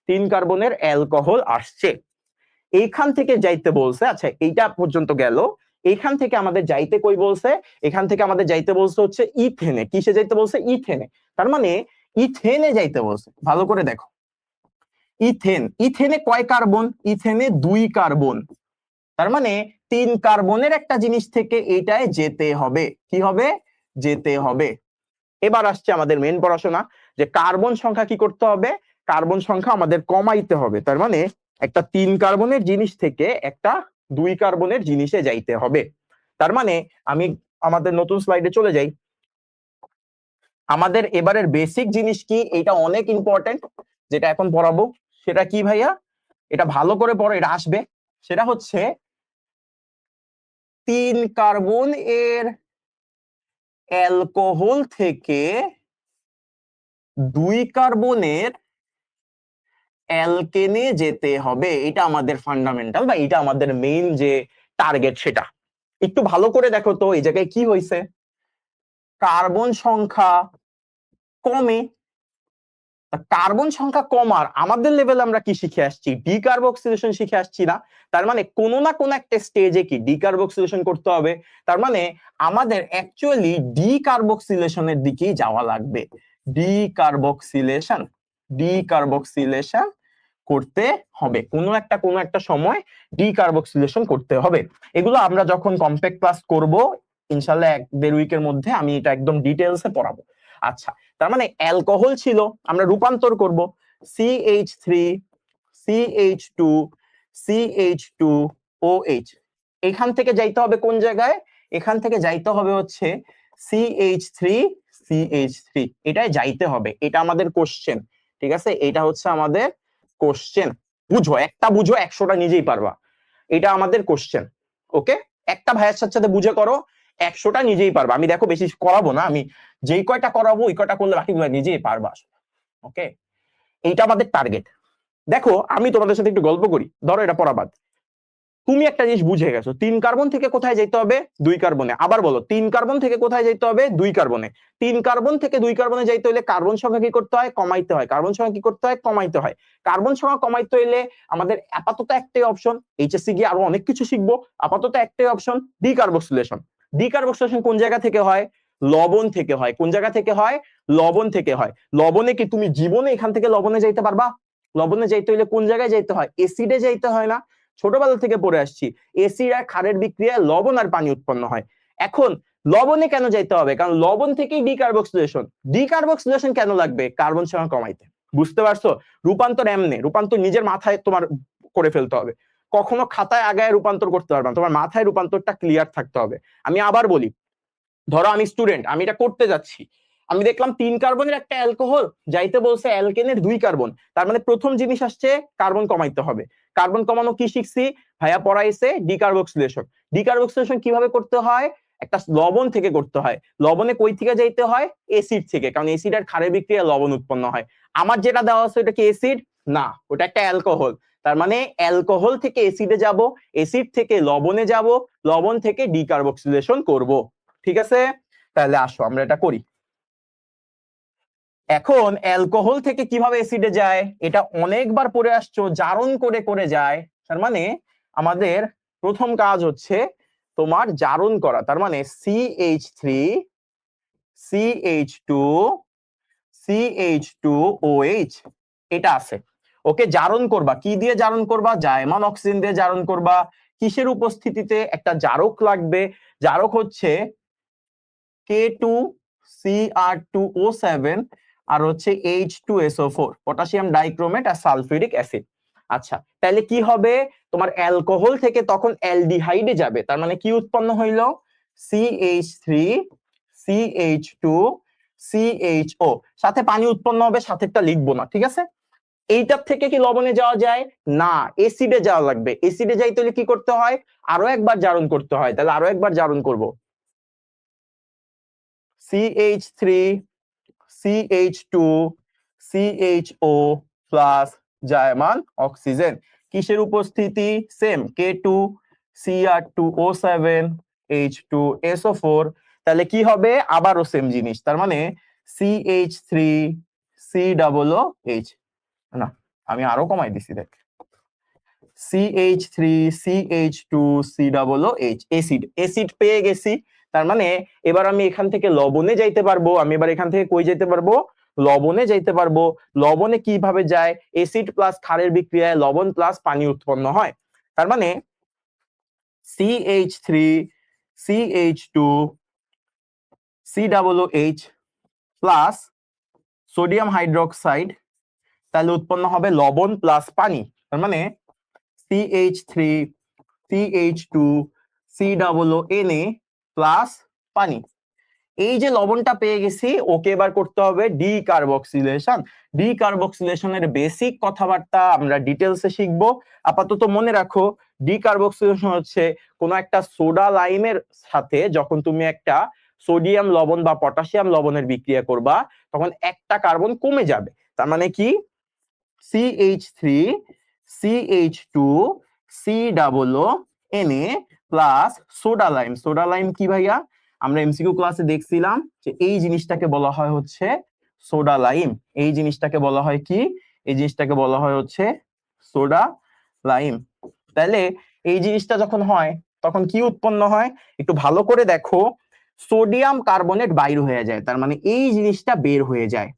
A: 3 কার্বনের অ্যালকোহল আসছে। এইখান থেকে যাইতে বলছে, আচ্ছা এইটা পর্যন্ত গেল। এইখান থেকে আমাদের যাইতে কই বলছে? এখান থেকে আমাদের যাইতে বলছে হচ্ছে ইথেনে। কিসে যাইতে বলছে? ইথেনে। তার মানে ইথেনে যাইতে বলছে। ভালো করে দেখো, ইথেনে কয় কার্বন? ইথেনে 2 কার্বন। তার মানে 3 কার্বনের একটা জিনিস থেকে এটায় যেতে হবে। কি হবে? যেতে হবে। এবার আসছে আমাদের মেন পড়াশোনা, যে কার্বন সংখ্যা কি করতে হবে? কার্বন সংখ্যা আমাদের কমাইতে হবে। তার মানে একটা 3 কার্বনের জিনিস থেকে একটা 2 কার্বনের জিনিসে যাইতে হবে। তার মানে আমি আমাদের নতুন স্লাইডে চলে যাই। আমাদের এবারের বেসিক জিনিস কি? এটা অনেক ইম্পর্টেন্ট, যেটা এখন পড়াবো। সেটা কি ভাইয়া? এটা ভালো করে পড়ো, এটা আসবে। সেটা হচ্ছে 3 কার্বন এর অ্যালকোহল থেকে 2 কার্বনের অ্যালকেনে যেতে হবে। এটা আমাদের ফান্ডামেন্টাল বা এটা আমাদের মেইন যে টার্গেট সেটা। একটু ভালো করে দেখো তো এই জায়গায় কি হয়েছে? কার্বন সংখ্যা কমে। কার্বন সংখ্যা কমার আমাদের লেভেলে আমরা কি শিখে আসছি? ডিকার্বক্সিলেশন শিখে আসছি না? তার মানে কোনো না কোনো একটা স্টেজে কি ডিকার্বক্সিলেশন করতে হবে। তার মানে আমাদের অ্যাকচুয়ালি ডিকার্বক্সিলেশনের দিকেই যাওয়া লাগবে। ডিকার্বক্সিলেশন ডিকার্বক্সিলেশন করতে হবে, কোনো একটা সময় ডিকার্বক্সিলেশন করতে হবে। এগুলো আমরা যখন কম্প্যাক্ট ক্লাস করব ইনশাআল্লাহ 1-1.5 উইকের মধ্যে আমি এটা একদম ডিটেইলসে পড়াবো। আচ্ছা, তার মানে অ্যালকোহল ছিল, আমরা রূপান্তর করব CH3CH2 CH2OH। এখান থেকে যাইতে হবে কোন জায়গায়? এখান থেকে যাইতে হবে হচ্ছে CH3CH3, এটাই যাইতে হবে। এটা আমাদের কোশ্চেন, ঠিক আছে? এটা হচ্ছে আমাদের কোশ্চেন। বুঝো, একটা বুঝো 100টা নিজেই পারবা। এটা আমাদের কোশ্চেন, ওকে? একটা ভাইয়ের সাথে বুঝে করো, 100টা নিজেই পারবা। আমি দেখো বেশি করাবো না, আমি যেই কয়টা করাবো ওই কয়টা করলে বাকিগুলো নিজেই পারবা, ওকে? এইটা আমাদের টার্গেট। দেখো আমি তোমাদের সাথে একটু গল্প করি, ধরো এটা পড়াবাদ। তুমি একটা জিনিস বুঝে গেছো, 3 কার্বন থেকে কোথায় যেতে হবে? 2 কার্বনে। আবার বলো, 3 কার্বন থেকে কোথায় যেতে হবে? 2 কার্বনে। 3 কার্বন থেকে 2 কার্বনে যাইতে হলে কার্বন সংখ্যা কি করতে হয়? কমাইতে হয়। কার্বন সংখ্যা কি করতে হয়? কমাইতে হয়। কার্বন সংখ্যা কমাইতে হইলে আমাদের আপাতত একটাই অপশন, এইচএসসি গিয়ে আরো অনেক কিছু শিখবো, আপাতত একটাই অপশন, ডিকার্বক্সিলেশন। ডিকার্বক্সিলেশন কোন জায়গা থেকে হয়? লবণ থেকে হয়। কোন জায়গা থেকে হয়? লবণ থেকে হয়। লবণে কি তুমি জীবনে এখান থেকে লবণে যাইতে পারবা? লবণে যাইতে হইলে কোন জায়গায় যাইতে হয়? অ্যাসিডে যাইতে হয় না? ছোটবেলা থেকে পড়ে আসছি, এসিড আর ক্ষারের বিক্রিয়ায় লবণ আর পানি উৎপন্ন হয়। এখন লবণে কেন যাইতে হবে? কারণ লবণ থেকেই ডিকার্বক্সিলেশন। ডিকার্বক্সিলেশন কেন লাগবে? কার্বন সংখ্যা কমাইতে। বুঝতে পারছো? রূপান্তর এমনে, রূপান্তর নিজের মাথায় তোমার করে ফেলতে হবে, কখনো খাতায় আগায় রূপান্তর করতে পারবে না, তোমার মাথায় রূপান্তরটা ক্লিয়ার থাকতে হবে। আমি আবার বলি, ধরো আমি স্টুডেন্ট, আমি এটা করতে যাচ্ছি, আমি দেখলাম 3 কার্বনের একটা অ্যালকোহল, যাইতে বলছে অ্যালকেনের 2 কার্বন, তার মানে প্রথম জিনিস আসছে কার্বন কমাইতে হবে। কার্বন কমানো কি শিখছি? ভাইয়া পড়াইছে ডিকার্বক্সিলেশন। ডিকার্বক্সিলেশন কিভাবে করতে হয়? একটা লবণ থেকে করতে হয়। লবণে কই থেকে যাইতে হয়? অ্যাসিড থেকে, কারণ অ্যাসিড আর ক্ষারের বিক্রিয়ায় লবণ উৎপন্ন হয়। আমার যেটা দেওয়া আছে ওটা কি অ্যাসিড? না, ওটা একটা অ্যালকোহল। তার মানে অ্যালকোহল থেকে অ্যাসিডে যাব, অ্যাসিড থেকে লবণে যাব, লবণ থেকে ডিকার্বক্সিলেশন করব। ঠিক আছে? তাহলে আসো আমরা এটা করি। এখন অ্যালকোহল থেকে কিভাবে অ্যাসিডে যায়? এটা অনেকবার পড়ে আসছো, জারণ করে করে যায়। তার মানে আমাদের প্রথম কাজ হচ্ছে তোমার জারণ করা। তার মানে CH3 CH2 CH2OH, এটা আছে, ওকে? জারণ করবা কি দিয়ে? জারণ করবা জায়মান অক্সিজেন দিয়ে জারণ করবা। কিসের উপস্থিতিতে? একটা জারক লাগবে। জারক হচ্ছে K2Cr2O7 আর হচ্ছে H2SO4, পটাশিয়াম ডাইক্রোমেট আর সালফিউরিক অ্যাসিড। আচ্ছা, তাহলে কি হবে? তোমার অ্যালকোহল থেকে তখন অ্যালডিহাইডে যাবে, তার মানে কি উৎপন্ন হইলো? CH3 CH2 CHO, সাথে পানি উৎপন্ন হবে, সাথেরটা লিখবো না, ঠিক আছে? এইটার থেকে কি লবণে যাওয়া যায়? না, এসিডে যাওয়া লাগবে। এসিডে যাইতে হলে কি করতে হয়? আরো একবার জারণ করতে হয়। তাহলে আরো একবার জারণ করব, CH3 CH2 CHO plus জায়মান oxygen. কিসের উপস্থিতি? Same, K2 Cr2O7 H2SO4। তাহলে কি হবে? আবারও সেম জিনিস, তার মানে CH3 COOH। না, আমি আরো কমাই দিছি, দেখ, CH3 CH2 COOH, acid. Acid পেয়ে গেছি, তার মানে এবার আমি এখান থেকে লবণে যাইতে পারবো। আমি এবার এখান থেকে কই যেতে পারবো? লবণে যাইতে পারবো। লবণে কিভাবে যায়? এসিড প্লাস ক্ষারের বিক্রিয়ায় লবণ প্লাস পানি উৎপন্ন হয়। তার মানে CH3 CH2 COOH plus sodium hydroxide, তাহলে উৎপন্ন হবে লবণ প্লাস পানি। তার মানে CH3 CH2 COONA প্লাস পানি। এই যে লবণটা পেয়ে গেছি, ওকে এবার করতে হবে ডিকার্বক্সিলেশন। ডিকার্বক্সিলেশনের বেসিক কথাবার্তা আমরা ডিটেলসে শিখবো। আপাতত মনে রাখো, ডিকার্বক্সিলেশন হচ্ছে কোনো একটা সোডা লাইমের সাথে যখন তুমি একটা সোডিয়াম লবণ বা পটাশিয়াম লবণের বিক্রিয়া করবা, তখন একটা কার্বন কমে যাবে। তার মানে কি? CH3 CH2 COONA plus soda lime. Soda lime কি ভাইয়া? আমরা এমসিকিউ ক্লাসে দেখছিলাম যে এই জিনিসটাকে বলা হয় হচ্ছে সোডা লাইম। এই জিনিসটাকে বলা হয় কি? এই জিনিসটাকে বলা হয় হচ্ছে সোডা লাইম। তাহলে এই জিনিসটা যখন হয় তখন কি উৎপন্ন হয়? একটু ভালো করে দেখো, সোডিয়াম কার্বনেট বাইর হয়ে যায়, তার মানে এই জিনিসটা বের হয়ে যায়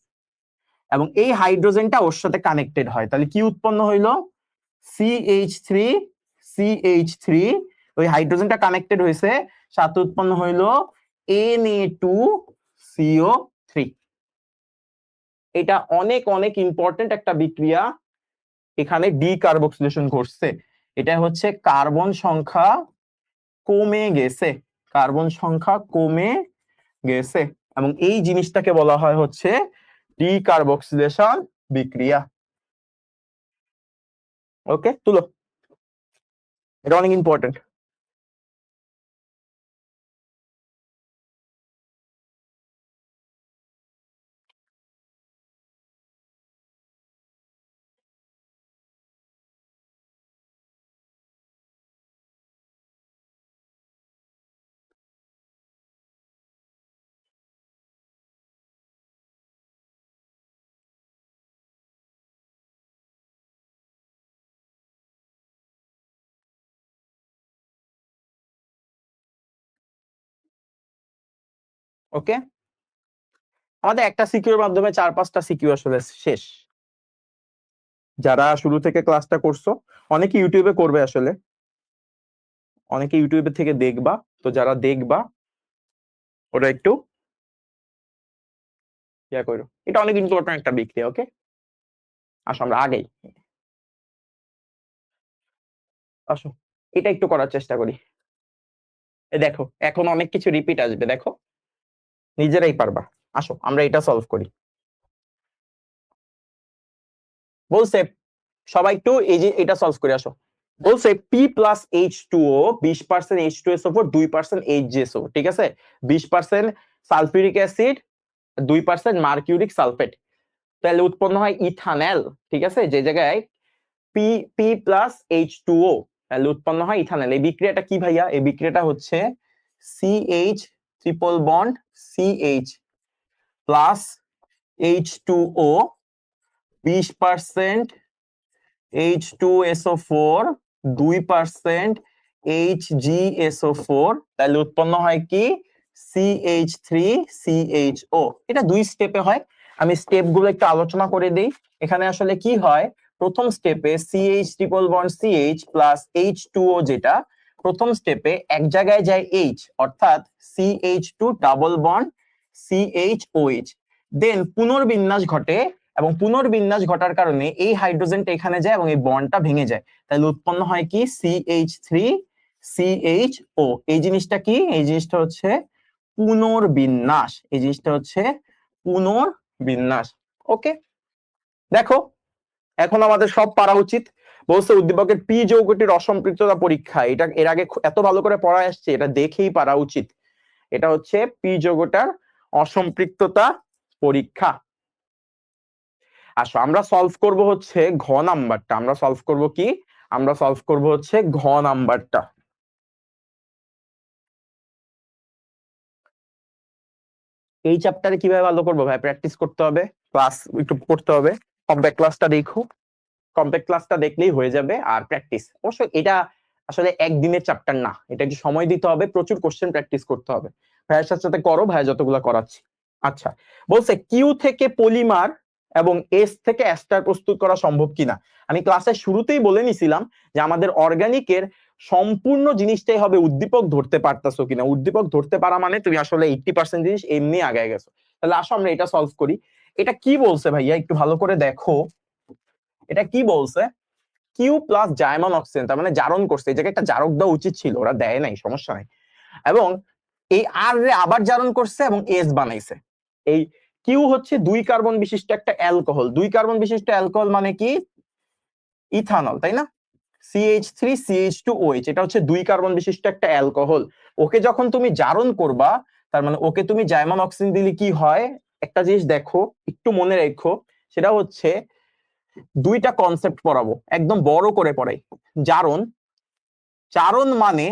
A: এবং এই হাইড্রোজেনটা ওর সাথে কানেক্টেড হয়। তাহলে কি উৎপন্ন হইলো? CH3 CH3, ওই হাইড্রোজেনটা কানেক্টেড হয়েছে, সাথে উৎপন্ন হইলো Na2CO3। এটা অনেক অনেক ইম্পর্টেন্ট একটা বিক্রিয়া, এখানে ডিকার্বক্সিলেশন ঘটছে। এটা হচ্ছে কার্বন সংখ্যা কমে গেছে, কার্বন সংখ্যা কমে গেছে, এবং এই জিনিসটাকে বলা হয় হচ্ছে ডিকার্বক্সিলেশন বিক্রিয়া। ওকে, তুলো, এটা অনেক ইম্পর্টেন্ট। ওকে, আমাদের একটা সিকিউর মাধ্যমে 4-5টা সিকিউ আসলে শেষ। যারা শুরু থেকে ক্লাসটা করছো, অনেকে ইউটিউবে করবে আসলে, অনেকে ইউটিউবে থেকে দেখবা, তো যারা দেখবা ওরা একটু ইয়া করো, এটা অনেক ইম্পর্টেন্ট একটা বিক্রিয়া। ওকে, আসো আমরা আগেই আসো, এটা একটু করার চেষ্টা করি। দেখো এখন অনেক কিছু রিপিট আসবে, দেখো নিজেরাই পারবা। আসো আমরা এটা সলভ করি। বলছে সবাই একটু এই যে এটা সলভ করে আসো। বলছে P plus H2O 20% H2SO4 2% HGSO, ঠিক আছে, 20% সালফিউরিক অ্যাসিড 2% মার্কিউরিক সালফেট, তাহলে উৎপন্ন হয় ইথানল। ঠিক আছে, যে জায়গায় পি পি প্লাস H2O, তাহলে উৎপন্ন হয় ইথানল। এই বিক্রিয়াটা কি ভাইয়া? এই বিক্রিয়াটা হচ্ছে CH triple bond CH plus H2O 20% H2SO4 2% HgSO4, তাহলে উৎপন্ন হয় কি CH3CHO। এটা দুই স্টেপে হয়, আমি স্টেপ গুলো একটু আলোচনা করে দেই। এখানে আসলে কি হয়, প্রথম স্টেপে CH triple bond CH plus H2O, যেটা প্রথম স্টেপে এক জায়গায় যায় H, অর্থাৎ CH2 ডাবল বন্ড CHOH, দেন পুনর্বিন্যাস ঘটে, এবং পুনর্বিন্যাস ঘটার কারণে এই হাইড্রোজেনটা এখানে যায় এবং এই বন্ডটা ভেঙে যায়, তাহলে উৎপন্ন হয় কি CH3CHO। এই জিনিসটা কি? এই জিনিসটা হচ্ছে পুনর্বিন্যাস, এই জিনিসটা হচ্ছে পুনর্বিন্যাস। ওকে, দেখো এখন আমাদের সব পারা উচিত। বলছে উদ্দীপকের পি যৌগটির অসম্পৃক্ততা পরীক্ষা, এটা এর আগে এত ভালো করে পড়া আসছে, এটা দেখেই পারা উচিত। এটা হচ্ছে পি যৌগটার অসম্পৃক্ততা পরীক্ষা। আসো আমরা সলভ করব হচ্ছে ঘ নাম্বারটা। আমরা সলভ করব কি? আমরা সলভ করব হচ্ছে ঘ নাম্বারটা। এই চ্যাপ্টারে কিভাবে ভালো করবো ভাই? প্র্যাকটিস করতে হবে, ক্লাস একটু পড়তে হবে, কম্প্যাক্ট ক্লাসটা দেখো, কম্প্যাক্ট ক্লাসটা দেখলেই হয়ে যাবে। আর প্র্যাকটিস অবশ্য এটা আসলে একদিনের চ্যাপ্টার না, এটা একটু সময় দিতে হবে, প্রচুর কোশ্চেন প্র্যাকটিস করতে হবে। ভাইয়ের সাথে সাথে করো, ভাইয়া যতগুলো করাচ্ছি। আচ্ছা, বলছে কিউ থেকে পলিমার এবং এস থেকে অ্যাস্টার প্রস্তুত করা সম্ভব কিনা। আমি ক্লাসের শুরুতেই বলে নিছিলাম যে আমাদের অর্গানিকের সম্পূর্ণ জিনিসটাই হবে উদ্দীপক ধরতে পারতাছো কিনা। উদ্দীপক ধরতে পারা মানে তুমি আসলে 80% জিনিস এমনি আগায় গেছো। তাহলে আসো আমরা এটা সলভ করি। এটা কি বলছে ভাইয়া একটু ভালো করে দেখো, এটা কি বলছে? কিউ প্লাস জায়মান অক্সিজেন, তার মানে জারণ করছে, এই জায়গায় একটা জারক দেওয়া উচিত ছিল, ওরা দেয় নাই, সমস্যা নাই। এবং এই আর রে আবার জারণ করছে এবং এস বানাইছে। এই কিউ হচ্ছে 2 কার্বন বিশিষ্ট একটা অ্যালকোহল, 2 কার্বন বিশিষ্ট অ্যালকোহল মানে কি ইথানল, তাই না? CH3CH2OH, এটা হচ্ছে 2 কার্বন বিশিষ্ট একটা অ্যালকোহল। ওকে যখন তুমি জারণ করবা, তার মানে ওকে তুমি জাইমান অক্সিজেন দিলে কি হয়, একটা জিনিস দেখো, একটু মনে রেখো, সেটা হচ্ছে দুইটা কনসেপ্ট পড়াবো, একদম বড় করে পড়াই। জারণ, জারণ মানে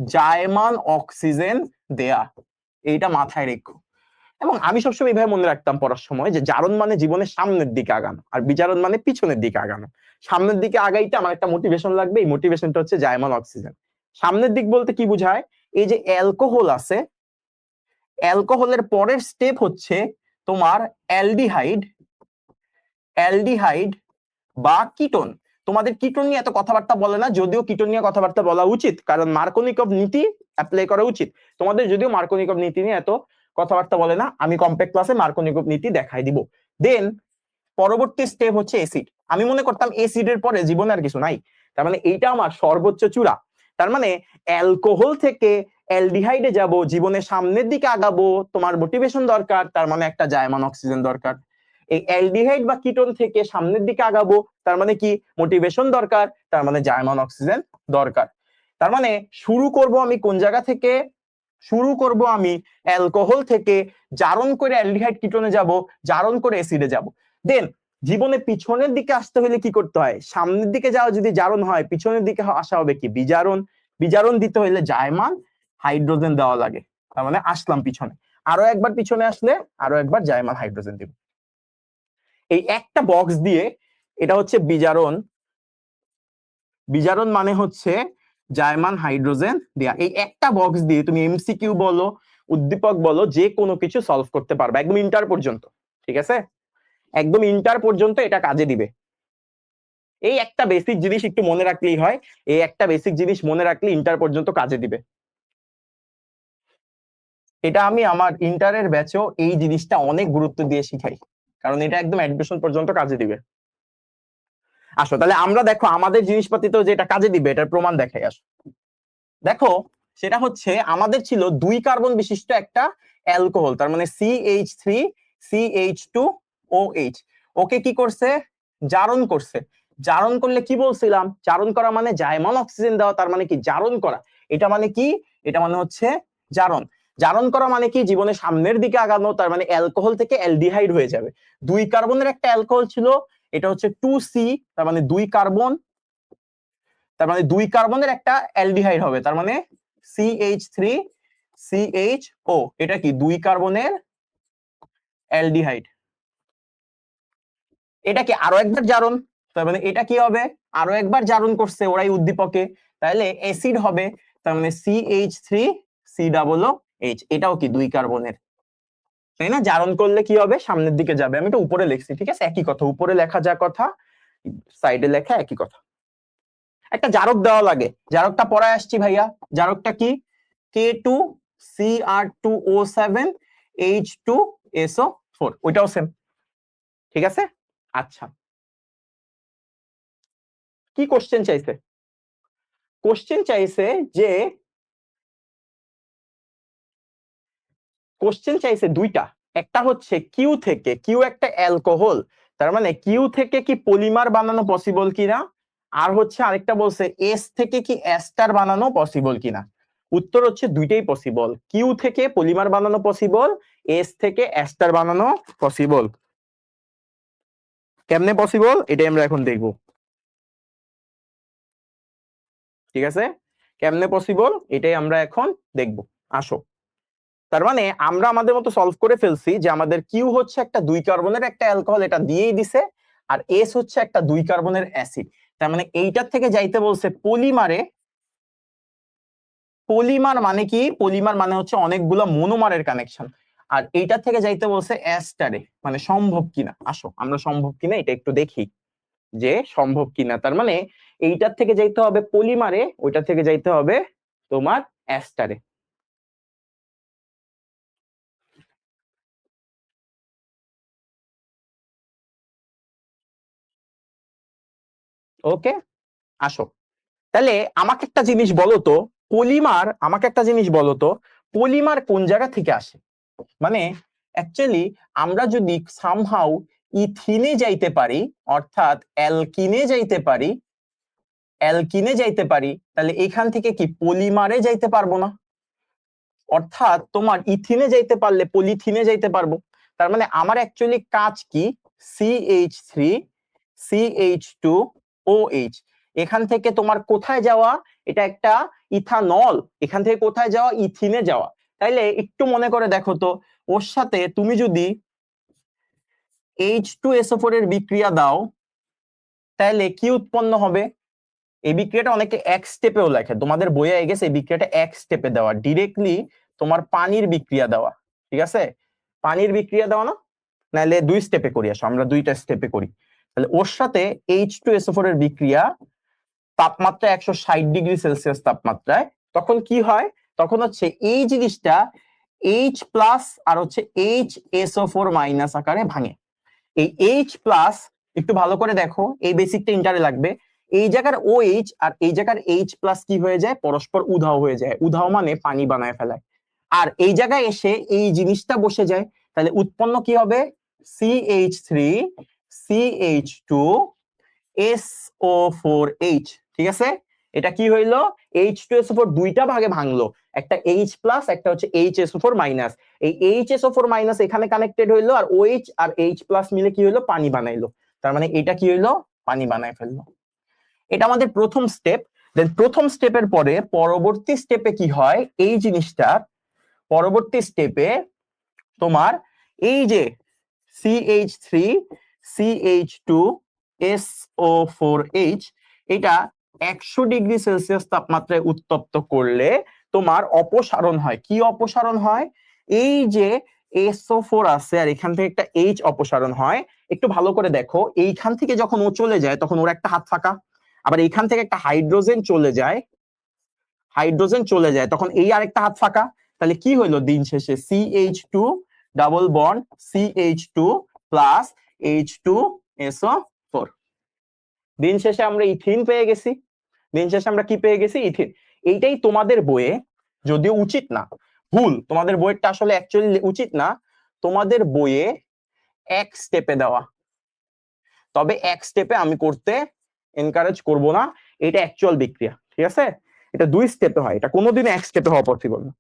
A: জায়মান অক্সিজেন দেয়া, এইটা মাথায় রেখো। এবং আমি সবসময় এইভাবে মনে রাখতাম পড়ার সময় যে জারণ মানে জীবনের সামনের দিকে আগানো, আর বিজারণ মানে পিছনের দিকে আগানো। সামনের দিকে আগাইতে আমার একটা মোটিভেশন লাগবে, এই মোটিভেশনটা হচ্ছে জায়মান অক্সিজেন। সামনের দিক বলতে কি বুঝায়? এই যে অ্যালকোহল আছে, অ্যালকোহলের পরের স্টেপ হচ্ছে তোমার অ্যালডিহাইড, অ্যালডিহাইড বা কিটোন। তোমাদের কিটোন নিয়ে এত কথাবার্তা বলে না, যদিও কিটোন নিয়ে কথাবার্তা বলা উচিত, কারণ মার্কোনিকভ নীতি অ্যাপ্লাই করা উচিত। তোমাদের যদিও মার্কোনিকভ নীতি নিয়ে এত কথাবার্তা বলে না, আমি কম্প্যাক্ট ক্লাসে মার্কোনিকভ নীতি দেখাই দিব। দেন পরবর্তী স্টেপ হচ্ছে অ্যাসিড। আমি মনে করতাম অ্যাসিডের পরে জীবনে আর কিছু নাই, তার মানে এইটা আমার সর্বোচ্চ চূড়া। তার মানে অ্যালকোহল থেকে অ্যালডিহাইডে যাব, জীবনে সামনের দিকে আগাবো, তোমার মোটিভেশন দরকার, তার মানে একটা জায়মান অক্সিজেন দরকার। এই অ্যালডিহাইড বা কিটোন থেকে সামনের দিকে আগাবো, তার মানে কি মোটিভেশন দরকার, তার মানে জায়মান অক্সিজেন দরকার। তার মানে শুরু করব আমি কোন জায়গা থেকে? শুরু করব আমি অ্যালকোহল থেকে, জারণ করে অ্যালডিহাইড কিটোনে যাব, জারণ করে অ্যাসিডে যাব। দেন জীবনে পিছনের দিকে আসতে হলে কি করতে হয়? সামনের দিকে যাওয়া যদি জারণ হয়, পিছনের দিকে আসা হবে কি? বিজারণ। বিজারণ দিতে হলে জায়মান হাইড্রোজেন দেওয়া লাগে। তার মানে আসলাম পিছনে, আরো একবার পিছনে আসলে আরো একবার জায়মান হাইড্রোজেন দিব। এই একটা বক্স দিয়ে, এটা হচ্ছে বিজারণ। বিজারণ মানে হচ্ছে জায়মান হাইড্রোজেন দেয়া। এই একটা বক্স দিয়ে তুমি এমসিকিউ বলো, উদ্দীপক বলো, যে কোনো কিছু সলভ করতে পারবে একদম ইন্টার পর্যন্ত। ঠিক আছে, একদম ইন্টার পর্যন্ত এটা কাজে দিবে। এই একটা বেসিক জিনিস একটু মনে রাখলেই হয়, এই একটা বেসিক জিনিস মনে রাখলে ইন্টার পর্যন্ত কাজে দিবে। এটা আমি আমার ইন্টারের ব্যাচেও এই জিনিসটা অনেক গুরুত্ব দিয়ে শিখাই, কারণ এটা একদম অ্যাডমিশন পর্যন্ত কাজে দিবে। আসো তাহলে আমরা দেখো আমাদের জিনিসপাতি তো যেটা কাজে দিবে এটার প্রমাণ দেখাই। আসো দেখো, সেটা হচ্ছে আমাদের ছিল 2 কার্বন বিশিষ্ট একটা অ্যালকোহল, তার মানে CH3CH2OH। ওকে কি করছে? জারণ করছে। জারণ করলে কি বলছিলাম? জারণ করা মানে জায়মান অক্সিজেন দেওয়া, তার মানে কি জারণ করা। এটা মানে কি? এটা মানে হচ্ছে জারণ। জারণ করা মানে কি? জীবনে সামনের দিকে আগানো, তার মানে অ্যালকোহল থেকে অ্যালডিহাইড হয়ে যাবে। 2 কার্বনের একটা অ্যালকোহল ছিল, এটা হচ্ছে 2C, তার মানে 2 কার্বন, তার মানে 2 কার্বনের একটা অ্যালডিহাইড হবে, তার মানে CH3CHO। এটা কি? 2 কার্বনের অ্যালডিহাইড। এটা কি আরো একবার জারণ, তার মানে এটা কি হবে? আরো একবার জারণ করছে ওরাই উদ্দীপকে, তাহলে অ্যাসিড হবে, তার মানে CH3COOH। এটাও কি 2 কার্বনের, তাই না? জারণ করলে কি হবে? সামনের দিকে যাবে। আমি তো উপরে লিখছি, ঠিক আছে, একই কথা, উপরে লেখা যা কথা সাইডে লেখা একই কথা। একটা জারক দেওয়া লাগে, জারকটা পড়ায় আসছি ভাইয়া। জারকটা কি? K2Cr2O7H2SO4, ওইটাও সেম। ঠিক আছে, আচ্ছা কি কোশ্চেন চাইছে? কোশ্চেন চাইছে যে, কোশ্চেন চাইছে দুইটা। একটা হচ্ছে কিউ থেকে, কিউ একটা অ্যালকোহল, তার মানে কিউ থেকে কি পলিমার বানানো পসিবল কিনা, আর হচ্ছে আরেকটা বলছে এস থেকে কি এস্টার বানানো পসিবল কিনা। উত্তর হচ্ছে দুইটাই পসিবল, কিউ থেকে পলিমার বানানো পসিবল, এস থেকে এস্টার বানানো পসিবল। কেমনে পসিবল এটাই আমরা এখন দেখব। ঠিক আছে, কেমনে পসিবল এটাই আমরা এখন দেখব। আসো, তার মানে আমরা আমাদের মতো সলভ করে ফেলছি যে আমাদের কিউ হচ্ছে একটা 2 কার্বনের একটা অ্যালকোহল, এটা দিয়েই দিছে, আর এস হচ্ছে একটা 2 কার্বনের অ্যাসিড। তার মানে এইটার থেকে যাইতে বলছে পলিমারে। পলিমার মানে কি? পলিমার মানে হচ্ছে অনেকগুলো মনোমারের কানেকশন। আর এইটার থেকে যাইতে বলছে অ্যাস্টারে, মানে সম্ভব কিনা। আসো আমরা সম্ভব কিনা এটা একটু দেখি, যে সম্ভব কিনা। তার মানে এইটার থেকে যাইতে হবে পলিমারে, ওইটা থেকে যাইতে হবে তোমার অ্যাস্টারে। ওকে, আসো তাহলে আমাকে একটা জিনিস বলো তো, পলিমার, আমাকে একটা জিনিস বলো তো, পলিমার কোন জায়গা থেকে আসে? মানে অ্যাকচুয়ালি আমরা যদি সামহাউ ইথিনে যাইতে পারি, অর্থাৎ অ্যালকিনে যাইতে পারি, অ্যালকিনে যাইতে পারি, তাহলে এখান থেকে কি পলিমারে যাইতে পারবো না? অর্থাৎ তোমার ইথিনে যাইতে পারলে পলিথিনে যাইতে পারবো। তার মানে আমার অ্যাকচুয়ালি কাজ কি? CH3CH2OH, এখান থেকে তোমার কোথায় যাওয়া? এটা একটা ইথানল, এখান থেকে কোথায় যাওয়া? ইথিনে যাওয়া। তাইলে একটু মনে করে দেখো তো, ওর সাথে তুমি যদি H2SO4 এর বিক্রিয়া দাও, তাহলে কি উৎপন্ন হবে? এই বিক্রিয়াটা অনেকে এক স্টেপেও লেখে, তোমাদের বইয়ে গেছে এই বিক্রিয়াটা এক স্টেপে দেওয়া, ডিরেক্টলি তোমার পানির বিক্রিয়া দেওয়া। ঠিক আছে, পানির বিক্রিয়া দেওয়া না, নাহলে 2 স্টেপে করি। আসো আমরা 2টা স্টেপে করি। তাহলে ওর সাথে H2SO4 এর বিক্রিয়া তাপমাত্রা 160°C তাপমাত্রায়, তখন কি হয়? তখন হচ্ছে এই জিনিসটা H প্লাস আর হচ্ছে HSO4 মাইনাস আকারে ভাঙে। এই H প্লাস, একটু ভালো করে দেখো, এই বেসিকটা ইন্টারে লাগবে। এই জায়গার OH আর এই জায়গার H+ কি হয়ে যায়, পরস্পর উধাও হয়ে যায়। উধাও মানে পানি বানায় ফেলায়। আর এই জায়গায় এসে এই জিনিসটা বসে যায়, তাহলে উৎপন্ন কি হবে, CH3 CH2 SO4H। ঠিক আছে, এটা কি হইলো, H2SO4 দুইটা ভাগে ভাঙলো, একটা H+, একটা হচ্ছে HSO4-। এই HSO4- এখানে কানেক্টেড হইলো, আর OH আর H+ মিলে কি হইলো, পানি বানাইলো। তার মানে এটা কি হইলো, পানি বানায় ফেললো। এটা আমাদের প্রথম স্টেপ। দেন প্রথম স্টেপের পরে পরবর্তী স্টেপে কি হয়, এই জিনিসটা পরবর্তী স্টেপে তোমার এই যে CH3 CH2 SO4H, এটা 100°C তাপমাত্রায় উত্তপ্ত করলে তোমার অপসারণ হয়। কি অপসারণ হয়, এই যে SO4 আছে আর এখান থেকে একটা H অপসারণ হয়। একটু ভালো করে দেখো, এইখান থেকে যখন ও চলে যায় তখন ওর একটা হাত ফাঁকা, আবার এইখান থেকে একটা হাইড্রোজেন চলে যায়, তখন এই আরেকটা হাত ফাঁকা। তাহলে কি হইলো দিন শেষে, CH2 double bond CH2 plus H2SO4। দিন শেষে আমরা ইথিন পেয়ে গেছি। দিন শেষে আমরা কি পেয়ে গেছি, ইথিন। এইটাই তোমাদের বইয়ে, যদিও উচিত না, ভুল, তোমাদের বইয়েরটা আসলে অ্যাকচুয়ালি উচিত না, তোমাদের বইয়ে এক স্টেপে দেওয়া। তবে এক স্টেপে আমি করতে এনকারেজ করব না, এটা অ্যাকচুয়াল বিক্রিয়া। ঠিক আছে, এটা 2 স্টেপে হয়, এটা কোনোদিন এক স্টেপে হওয়া পসিবল না।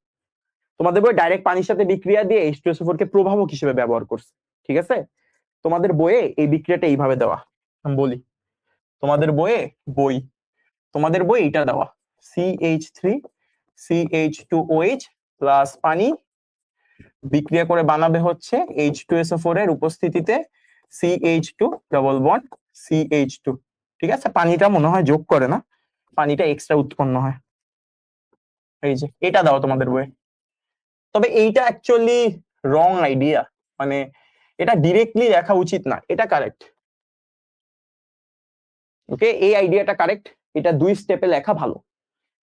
A: তোমাদের বই ডাইরেক্ট পানির সাথে বিক্রিয়া দিয়ে H2SO4 কে প্রভাবক হিসেবে ব্যবহার করছে। ঠিক আছে, তোমাদের বইয়ে এই বিক্রিয়াটা এইভাবে দেওয়া। আমি বলি, তোমাদের বইয়ে তোমাদের বই এটা দেওয়া, CH3 CH2OH প্লাস পানি বিক্রিয়া করে বানাবে হচ্ছে H2SO4 এর উপস্থিতিতে CH2 ডাবল বন্ড CH2। ঠিক আছে, পানিটা মনে হয় যোগ করে না, পানিটা এক্সট্রা উৎপন্ন হয়। এই যে এটা দাও তোমাদের বইয়ে। তবে এইটা অ্যাকচুয়ালি রং আইডিয়া, মানে এটা ডিরেক্টলি লেখা উচিত না, এটা কারেক্ট। ওকে, এই আইডিয়াটা কারেক্ট, এটা 2 স্টেপে লেখা ভালো।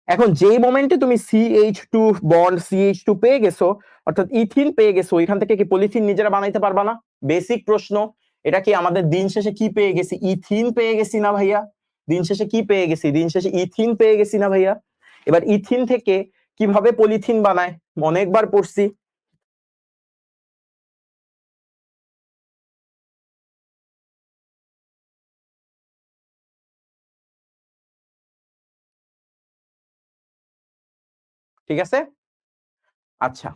A: এখন যেই মোমেন্টে তুমি CH2 বন্ড CH2 পেয়ে গেছো, অর্থাৎ ইথিন পেয়ে গেছো, ওইখান থেকে কি পলিথিন নিজেরা বানাইতে পারবা না? বেসিক প্রশ্ন, এটা কি আমাদের দিন শেষে কি পেয়ে গেছি, ইথিন পেয়ে গেছি না ভাইয়া? দিন শেষে কি পেয়ে গেছি, দিন শেষে ইথিন পেয়ে গেছি না ভাইয়া? এবার ইথিন থেকে কিভাবে পলিথিন বানায় অনেকবার পড়ছি। ঠিক আছে, আচ্ছা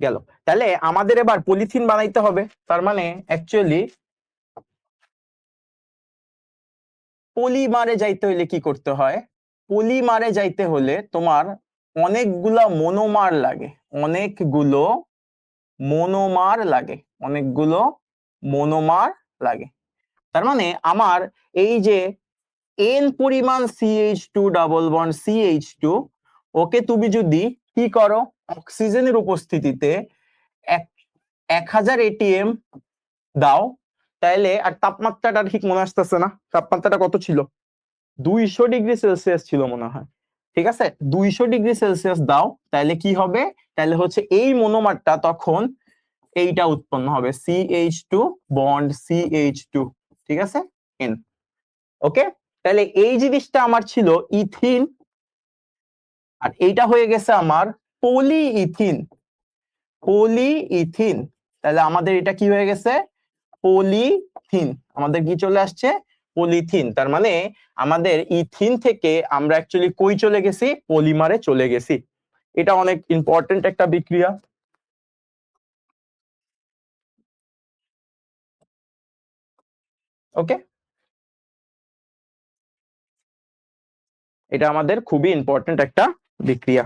A: গেল। তাহলে আমাদের এবার পলিথিন বানাইতে হবে, তার মানে অ্যাকচুয়ালি পলিমারে যাইতে হলে কি করতে হয়, পলিমারে যাইতে হলে তোমার অনেকগুলা মনোমার লাগে, অনেকগুলো মনোমার লাগে, অনেকগুলো মনোমার লাগে। তার মানে আমার এই যে n পরিমাণ CH2 ডাবল বন্ড CH2, ওকে তুমি যদি কি করো, অক্সিজেনের উপস্থিতিতে 1000 ATM দাও, তাহলে আর তাপমাত্রাটা ঠিক মনে আসতেছে না, তাপমাত্রাটা কত ছিল, 200°C ছিল মনে হয়। ঠিক আছে, 200°C দাও, তাহলে কি হবে, তাহলে হচ্ছে এই মনোমারটা তখন এইটা উৎপন্ন হবে, CH2 বন্ড CH2। ঠিক আছে, N। ওকে, তাহলে এই জিনিসটা আমার ছিল ইথিন, আর এইটা হয়ে গেছে আমার পলিইথিন। পলিইথিন, তাহলে আমাদের এটা কি হয়ে গেছে, পলিথিন। আমাদের কি চলে আসছে, পলিথিন। তার মানে আমাদের ইথিন থেকে আমরা অ্যাকচুয়ালি কই চলে গেছি, পলিমারে চলে গেছি। এটা অনেক ইম্পর্টেন্ট একটা বিক্রিয়া। ওকে, এটা আমাদের খুবই ইম্পর্টেন্ট একটা বিক্রিয়া।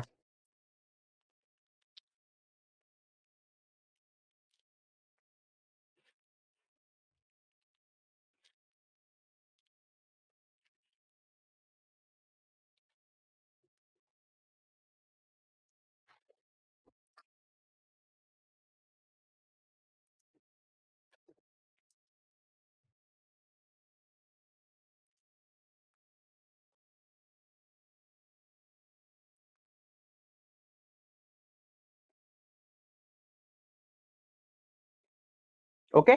A: ওকে,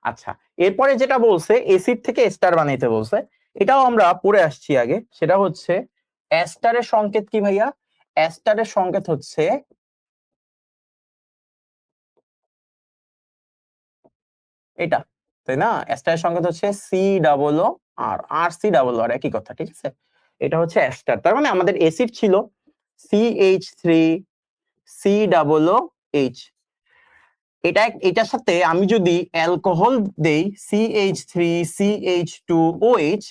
A: আচ্ছা, এরপরে যেটা বলছে এসিড থেকে এস্টার বানাইতে বলছে, এটাও আমরা পড়ে আসছি আগে। সেটা হচ্ছে এস্টারের সংকেত কি ভাইয়া? এস্টারের সংকেত হচ্ছে এটা, তাই না? এস্টারের সংকেত হচ্ছে COO আর একই কথা, ঠিক আছে? এটা হচ্ছে এস্টার। তার মানে আমাদের এসিড ছিল CH3COOH। এটার সাথে আমি যদি অ্যালকোহল দেই CH3CH2OH,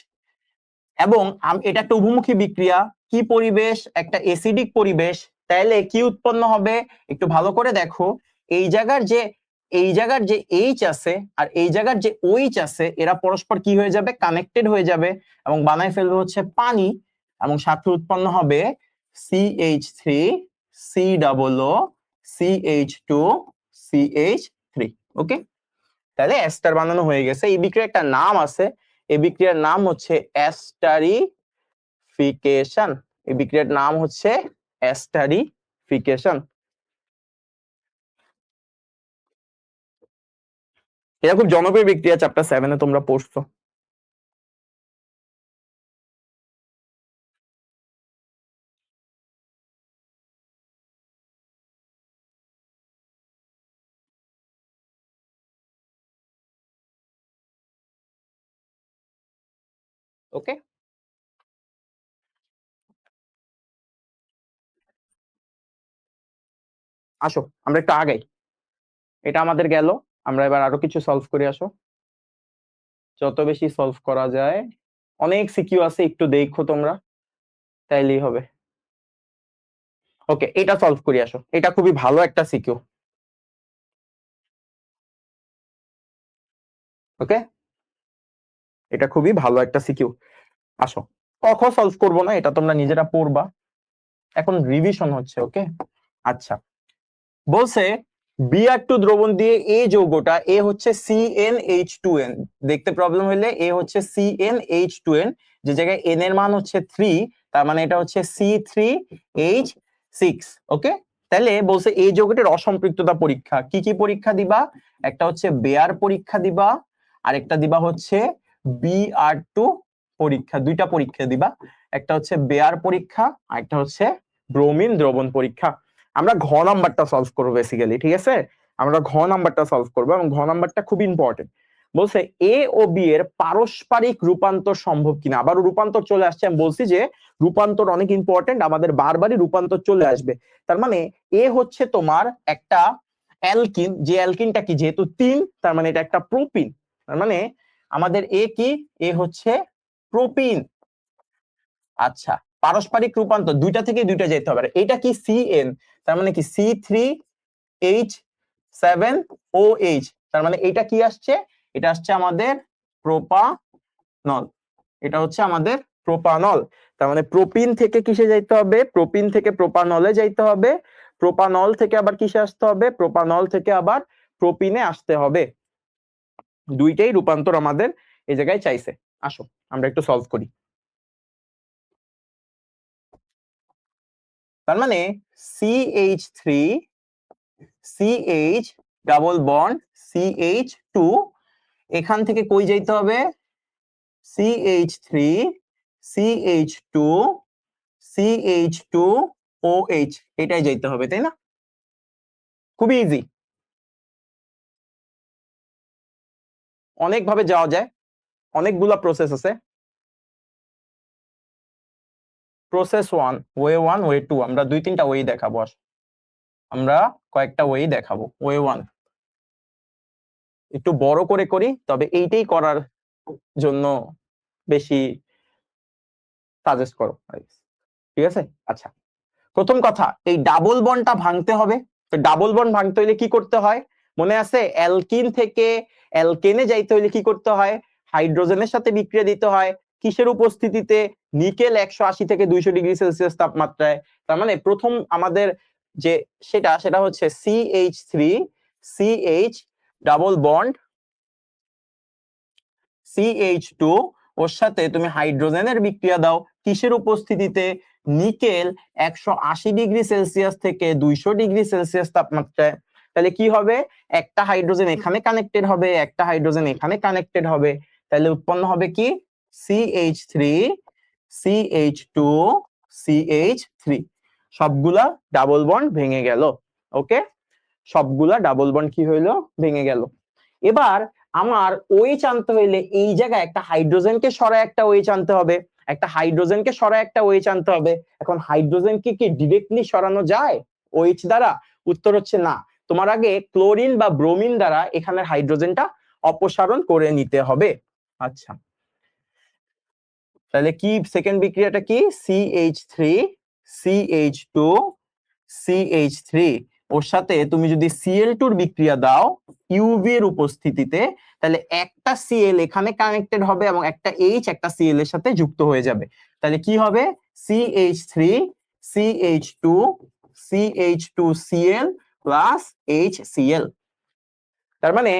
A: এবং এটা একটা উভমুখী বিক্রিয়া, কি পরিবেশ? একটা অ্যাসিডিক পরিবেশ। তাহলে কি উৎপন্ন হবে? একটু ভালো করে দেখো, এই জায়গার যে এইচ আছে আর এই জায়গার যে ওইচ আছে, এরা পরস্পর কি হয়ে যাবে? কানেক্টেড হয়ে যাবে এবং বানায় ফেলবে হচ্ছে পানি, এবং সাথে উৎপন্ন হবে CH3COO CH2CH3। ওকে, তাহলে এস্টার বানানো হয়ে গেছে। এই বিক্রিয়ার একটা নাম আছে, এই বিক্রিয়ার নাম হচ্ছে এস্টারিফিকেশন। এই বিক্রিয়ার নাম হচ্ছে এস্টারিফিকেশন। এটা খুব জনপ্রিয় বিক্রিয়া, চ্যাপ্টার 7 এ তোমরা পড়ছো। ওকে, আসো আমরা একটু আগাই। এটা আমাদের গেল, আমরা এবার আরো কিছু সলভ করে আসো। যত বেশি সলভ করা যায়, অনেক সিকিউ আছে, একটু দেখো তোমরা, তাইলেই হবে। ওকে, এটা সলভ করে আসো, এটা খুবই ভালো একটা সিকিউ। ওকে, এটা খুবই ভালো একটা সিকিউ। আসো, ক খ সলভ করবো না, এটা তোমরা নিজেরা পড়বা, এখন রিভিশন হচ্ছে। ওকে, আচ্ছা, বলছে Br2 দ্রবণ দিয়ে এ যৌগটা, এ হচ্ছে CnH2n, দেখতে প্রবলেম হলে এ হচ্ছে CnH2n, যে জায়গায় n এর মান হচ্ছে 3, তার মানে এটা হচ্ছে C3H6। ওকে, তাহলে বলছে এই যৌগটির অসম্পৃক্ততা পরীক্ষা। কি কি পরীক্ষা দিবা? একটা হচ্ছে বেয়ার পরীক্ষা দিবা, আর একটা দিবা হচ্ছে Br2 পরীক্ষা। দুইটা পরীক্ষা দিবা, একটা হচ্ছে বেয়ার পরীক্ষা আর একটা হচ্ছে ব্রোমিন দ্রবণ পরীক্ষা। আমরা ঘ নাম্বারটা সলভ করবো বেসিক্যালি, ঠিক আছে? আমরা ঘ নাম্বারটা সলভ করবো, এবং ঘ নাম্বারটা খুব ইম্পর্টেন্ট। বলছে এ ও বি এর পারস্পরিক রূপান্তর সম্ভব কিনা। আবারও রূপান্তর চলে আসছে, আমি বলছি যে রূপান্তর অনেক ইম্পর্টেন্ট, আমাদের বারবারই রূপান্তর চলে আসবে। তার মানে এ হচ্ছে তোমার একটা অ্যালকিন, যে অ্যালকিনটা কি, যেহেতু 3, তার মানে এটা একটা প্রোপিন। তার মানে আমাদের এ কি? এ হচ্ছে প্রোপিন। আচ্ছা, পারস্পরিক রূপান্তর দুইটা থেকে দুইটা যেতে হবে। এটা কি CN, তার মানে কি C3H7OH, তার মানে এটা কি আসছে? এটা আসছে আমাদের প্রোপানল। এটা হচ্ছে আমাদের প্রোপানল। তার মানে প্রোপিন থেকে কিসে যাইতে হবে? প্রোপিন থেকে প্রোপানলে যাইতে হবে, প্রোপানল থেকে আবার কিসে আসতে হবে? প্রোপানল থেকে আবার প্রোপিনে আসতে হবে। দুইটাই রূপান্তর আমাদের এই জায়গায় চাইছে। আসো আমরা একটু সলভ করি। তার মানে CH3 CH double bond CH2, এখান থেকে কই যাইতে হবে? CH3 CH2 CH2OH, এটাই যাইতে হবে, তাই না? খুবই ইজি, অনেক ভাবে যাওয়া যায়, অনেকগুলা প্রসেস আছে। প্রসেস 1, ওয়ে 1, ওয়ে 2, আমরা 2-3টা ওয়ে দেখাবো। আমরা কয়েকটা ওয়ে দেখাবো। ওয়ে 1 একটু বড় করে করি, তবে এইটাই করার জন্য বেশি সাজেস্ট করো, ঠিক আছে? আচ্ছা, প্রথম কথা, এই ডাবল বন্ডটা ভাঙতে হবে। তো ডাবল বন্ড ভাঙতে হলে কি করতে হয়? মনে আছে, অ্যালকিন থেকে অ্যালকেনে যাইতে হলে কি করতে হয়? হাইড্রোজেনের সাথে বিক্রিয়া দিতে হয়। কিসের উপস্থিতিতে? নিকেল 180 থেকে 200 ডিগ্রি সেলসিয়াস তাপমাত্রায়। তার মানে প্রথম আমাদের যে সেটা হচ্ছে CH3 CH double bond CH2, ওর সাথে তুমি হাইড্রোজেনের বিক্রিয়া দাও। কিসের উপস্থিতিতে? নিকেল 180 ডিগ্রি সেলসিয়াস থেকে 200 ডিগ্রি সেলসিয়াস তাপমাত্রায়। তাহলে কি হবে, একটা হাইড্রোজেন এখানে কানেক্টেড হবে, একটা হাইড্রোজেন এখানে কানেক্টেড হবে, তাহলে উৎপন্ন হবে কি CH3 CH2 CH3, সবগুলা ডাবল বন্ড ভেঙে গেল। ওকে, সবগুলা ডাবল বন্ড কি হইলো, ভেঙে গেল। এবার আমার OH আনতে হইলে এই জায়গায় একটা হাইড্রোজেনকে সরায় একটা OH আনতে হবে, একটা হাইড্রোজেনকে সরায় একটা OH আনতে হবে। এখন হাইড্রোজেনকে কি ডিরেক্টলি সরানো যায় OH দ্বারা? উত্তর হচ্ছে না, তোমার আগে ক্লোরিন বা ব্রোমিন দ্বারা এখানের হাইড্রোজেনটা অপসারণ করে নিতে হবে। আচ্ছা, তাহলে কি সেকেন্ড বিক্রিয়াটা কি, CH3 CH2 CH3, ওর সাথে তুমি যদি Cl2 এর বিক্রিয়া দাও ইউভি এর উপস্থিতিতে, তাহলে একটা Cl এখানে কানেক্টেড হবে এবং একটা H একটা Cl এর সাথে যুক্ত হয়ে যাবে। তাহলে কি হবে, CH3 CH2 CH2Cl plus HCl। তার মানে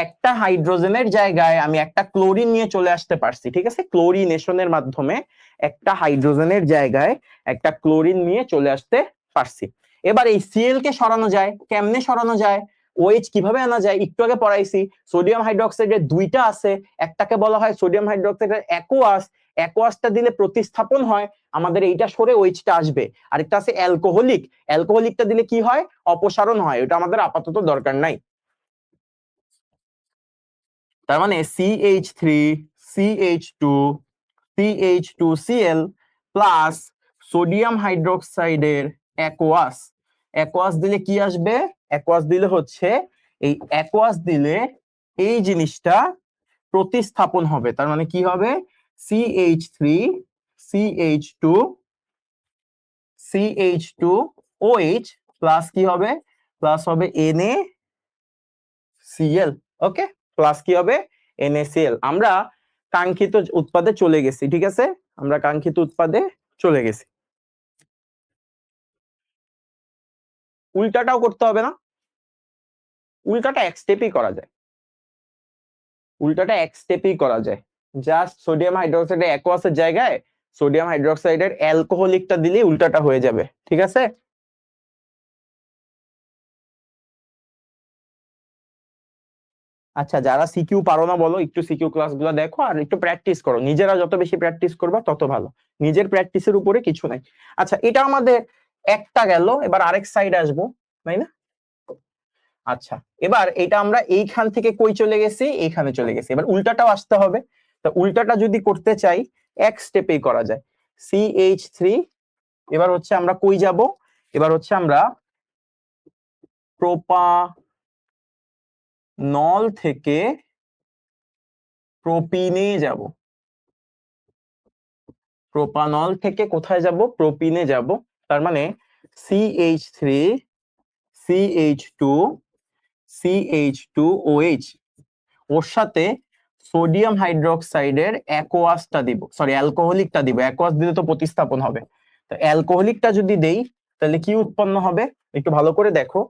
A: একটা হাইড্রোজেনের জায়গায় আমি একটা ক্লোরিন নিয়ে চলে আসতে পারছি, ঠিক আছে, ক্লোরিনেশনের মাধ্যমে একটা হাইড্রোজেনের জায়গায় একটা ক্লোরিন নিয়ে চলে আসতে পারছি। এবার এই Cl কে সরানো যায়, কেমনে সরানো যায়, OH কিভাবে আনা যায়, একটু আগে পড়াইছি। সোডিয়াম হাইড্রোক্সাইডের দুইটা আছে, একটাকে বলা হয় সোডিয়াম হাইড্রোক্সাইডের অ্যাকোয়াস, অ্যাকোয়াসটা দিলে প্রতিস্থাপন হয়, আমাদের এইটা সরে OH-টা আসবে। আরেকটা আছে অ্যালকোহলিক, অ্যালকোহলিকটা দিলে কি হয়, অপসারণ হয়, ওটা আমাদের আপাতত দরকার নাই। তার মানে CH3 CH2 CH2Cl plus sodium হাইড্রোক্সাইডের অ্যাকোয়াস, অ্যাকোয়াস দিলে কি আসবে, অ্যাকোয়াস দিলে হচ্ছে এই অ্যাকোয়াস দিলে এই জিনিসটা প্রতিস্থাপন হবে। তার মানে কি হবে, CH3 CH2 CH2OH প্লাস কি হবে, প্লাস হবে NaCl। ওকে, প্লাস কি হবে, NaCl। আমরা কাঙ্ক্ষিত উৎপাদে চলে গেছি, ঠিক আছে, আমরা কাঙ্ক্ষিত উৎপাদে চলে গেছি। উল্টাটাও করতে হবে না, উল্টাটা এক স্টেপেই করা যায়, উল্টাটা এক স্টেপেই করা যায়। জাস্ট সোডিয়াম হাইড্রোক্সাইডের অ্যাকোয়াসের জায়গায় সোডিয়াম হাইড্রোক্সাইডের অ্যালকোহলিকটা দিলে উল্টাটা হয়ে যাবে, ঠিক আছে। আচ্ছা, যারা সিকিউ পারো না বলো, একটু সিকিউ ক্লাসগুলো দেখো আর একটু প্র্যাকটিস করো, নিজেরা যত বেশি প্র্যাকটিস করবা তত ভালো, নিজের প্র্যাকটিসের উপরে কিছু নাই। আচ্ছা, এটা আমাদের একটা গেল, এবার আরেক সাইডে আসবো, তাই না? আচ্ছা, এবার এটা আমরা এইখান থেকে কই চলে গেছি, এইখানে চলে গেছি, এবার উল্টাটাও আসতে হবে। তো উল্টাটা যদি করতে চাই এক স্টেপেই করা যায়, CH3, এবার হচ্ছে আমরা কই যাব, এবার হচ্ছে আমরা প্রোপানল থেকে প্রোপিনে যাব, প্রোপানল থেকে কোথায় যাব, প্রোপিনে যাব। তার মানে CH3 CH2 CH2OH, ওর সাথে সোডিয়াম হাইড্রোক্সাইডের অ্যাকোয়াসটা দিব, সরি অ্যালকোহলিকটা দিব, অ্যাকোয়াস দিলে তো প্রতিস্থাপন হবে। তো অ্যালকোহলিকটা যদি দেই তাহলে কি উৎপন্ন হবে, একটু ভালো করে দেখো,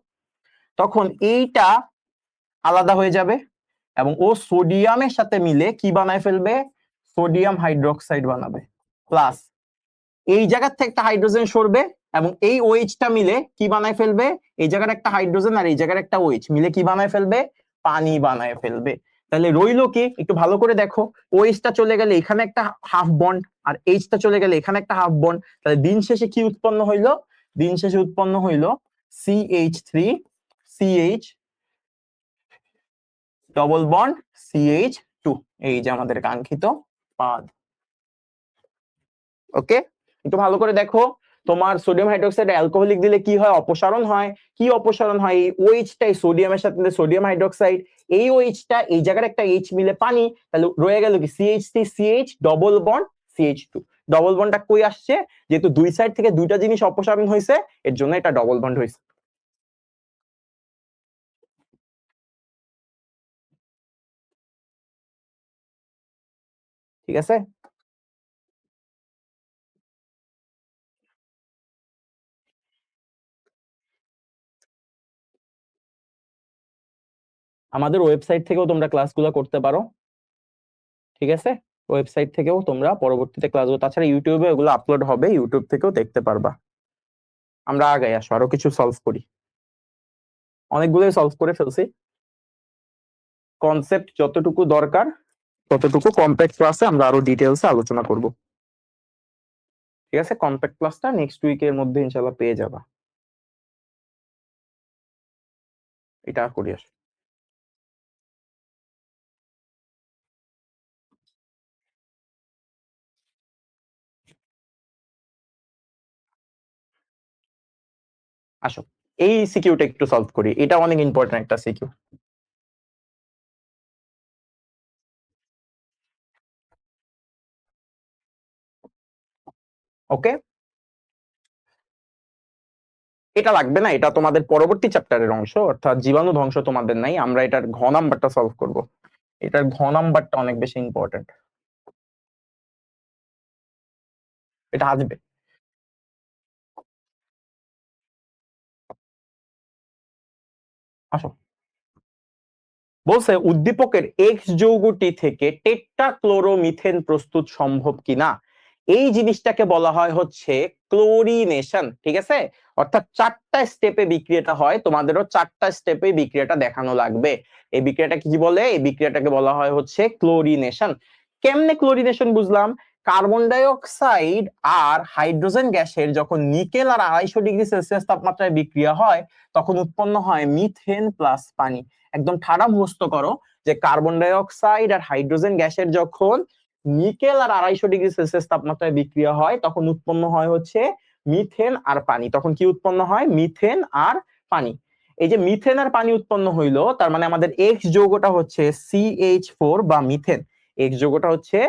A: তখন এইটা আলাদা হয়ে যাবে এবং ও সোডিয়ামের সাথে মিলে কি বানায় ফেলবে, সোডিয়াম হাইড্রোক্সাইড বানাবে। প্লাস এই জায়গার থেকে একটা হাইড্রোজেন সরবে এবং এই OH-টা মিলে কি বানায় ফেলবে, এই জায়গার একটা হাইড্রোজেন আর এই জায়গার একটা OH মিলে কি বানায় ফেলবে, পানি বানায় ফেলবে। তাহলে রইলো কি, একটু ভালো করে দেখো, OH-টা চলে গেলে এখানে একটা হাফ বন্ড আর H-টা চলে গেলে এখানে একটা হাফ বন্ড, তাহলে দিন শেষে কি উৎপন্ন হইলো, দিন শেষে উৎপন্ন হইলো CH3 CH double bond CH2, এই যে আমাদের কাঙ্ক্ষিত পাদ। ওকে, একটু ভালো করে দেখো, তোমার সোডিয়াম হাইড্রোক্সাইড অ্যালকোহলিক দিলে কি হয়, অপসারণ হয়। কি অপসারণ হয়, এই OH-টাই সোডিয়ামের সাথে সোডিয়াম হাইড্রোক্সাইড, এই OH-টা এই জায়গার একটা H মিলে পানি, তাহলে রয়ে গেল কি CH3 CH double bond CH2। Double বন্ডটা কই আসছে, যেহেতু দুই সাইড থেকে দুইটা জিনিস অপসারণ হয়েছে এর জন্য এটা ডবল বন্ড হয়েছে। ঠিক আছে, আমাদের ওয়েবসাইট থেকেও তোমরা ক্লাসগুলো করতে পারো, ঠিক আছে, ওয়েবসাইট থেকেও তোমরা পরবর্তীতে ক্লাসগুলো, তাছাড়া ইউটিউবে এগুলো আপলোড হবে, ইউটিউব থেকেও দেখতে পারবা। আমরা আগে আসো, আরো কিছু সলভ করি। অনেকগুলোই সলভ করে ফেলছি। কনসেপ্ট যতটুকু দরকার ততটুকু কম্প্যাক্ট ক্লাসে আমরা আরো ডিটেলসে আলোচনা করব। ঠিক আছে, কম্প্যাক্ট ক্লাসটা নেক্সট উইকের মধ্যে ইনশাআল্লাহ পেয়ে যাবা। এটা করি আসো। আসো এই সিকিউটা একটু সলভ করি, এটা অনেক ইম্পর্টেন্ট একটা সিকিউ। ওকে, এটা লাগবে না, এটা তোমাদের পরবর্তী চ্যাপ্টারের অংশ, অর্থাৎ জীবাণু ধ্বংস তোমাদের নাই। আমরা এটার ঘ নাম্বারটা সলভ করব। এটার ঘ নাম্বারটা অনেক বেশি ইম্পর্টেন্ট, এটা আসবে। আসো, বলছে উদ্দীপকের এক্স যৌগটি থেকে টেট্রাক্লোরোমিথেন প্রস্তুত সম্ভব কিনা, এই জিনিসটাকে বলা হয় হচ্ছে ক্লোরিনেশন। ঠিক আছে, অর্থাৎ 4টা স্টেপে বিক্রিয়াটা হয়, তোমাদেরও 4টা স্টেপে বিক্রিয়াটা দেখানো লাগবে। এই বিক্রিয়াটা কি বলে? এই বিক্রিয়াটাকে বলা হয় হচ্ছে ক্লোরিনেশন। কেমনে ক্লোরিনেশন বুঝলাম? কার্বন ডাই অক্সাইড আর হাইড্রোজেন গ্যাসের যখন নিকেল আর 250°C তাপমাত্রায় বিক্রিয়া হয়, তখন উৎপন্ন হয় মিথেন প্লাস পানি। একদম ঠাড়া মুখস্থ করো যে কার্বন ডাই অক্সাইড আর হাইড্রোজেন গ্যাসের যখন নিকেল আর 250°C তাপমাত্রায় বিক্রিয়া হয়, তখন উৎপন্ন হয় হচ্ছে মিথেন আর পানি। তখন কি উৎপন্ন হয়? মিথেন আর পানি। এই যে মিথেন আর পানি উৎপন্ন হইলো, তার মানে আমাদের এক্স যৌগটা হচ্ছে CH4 বা মিথেন। এক্স যৌগটা হচ্ছে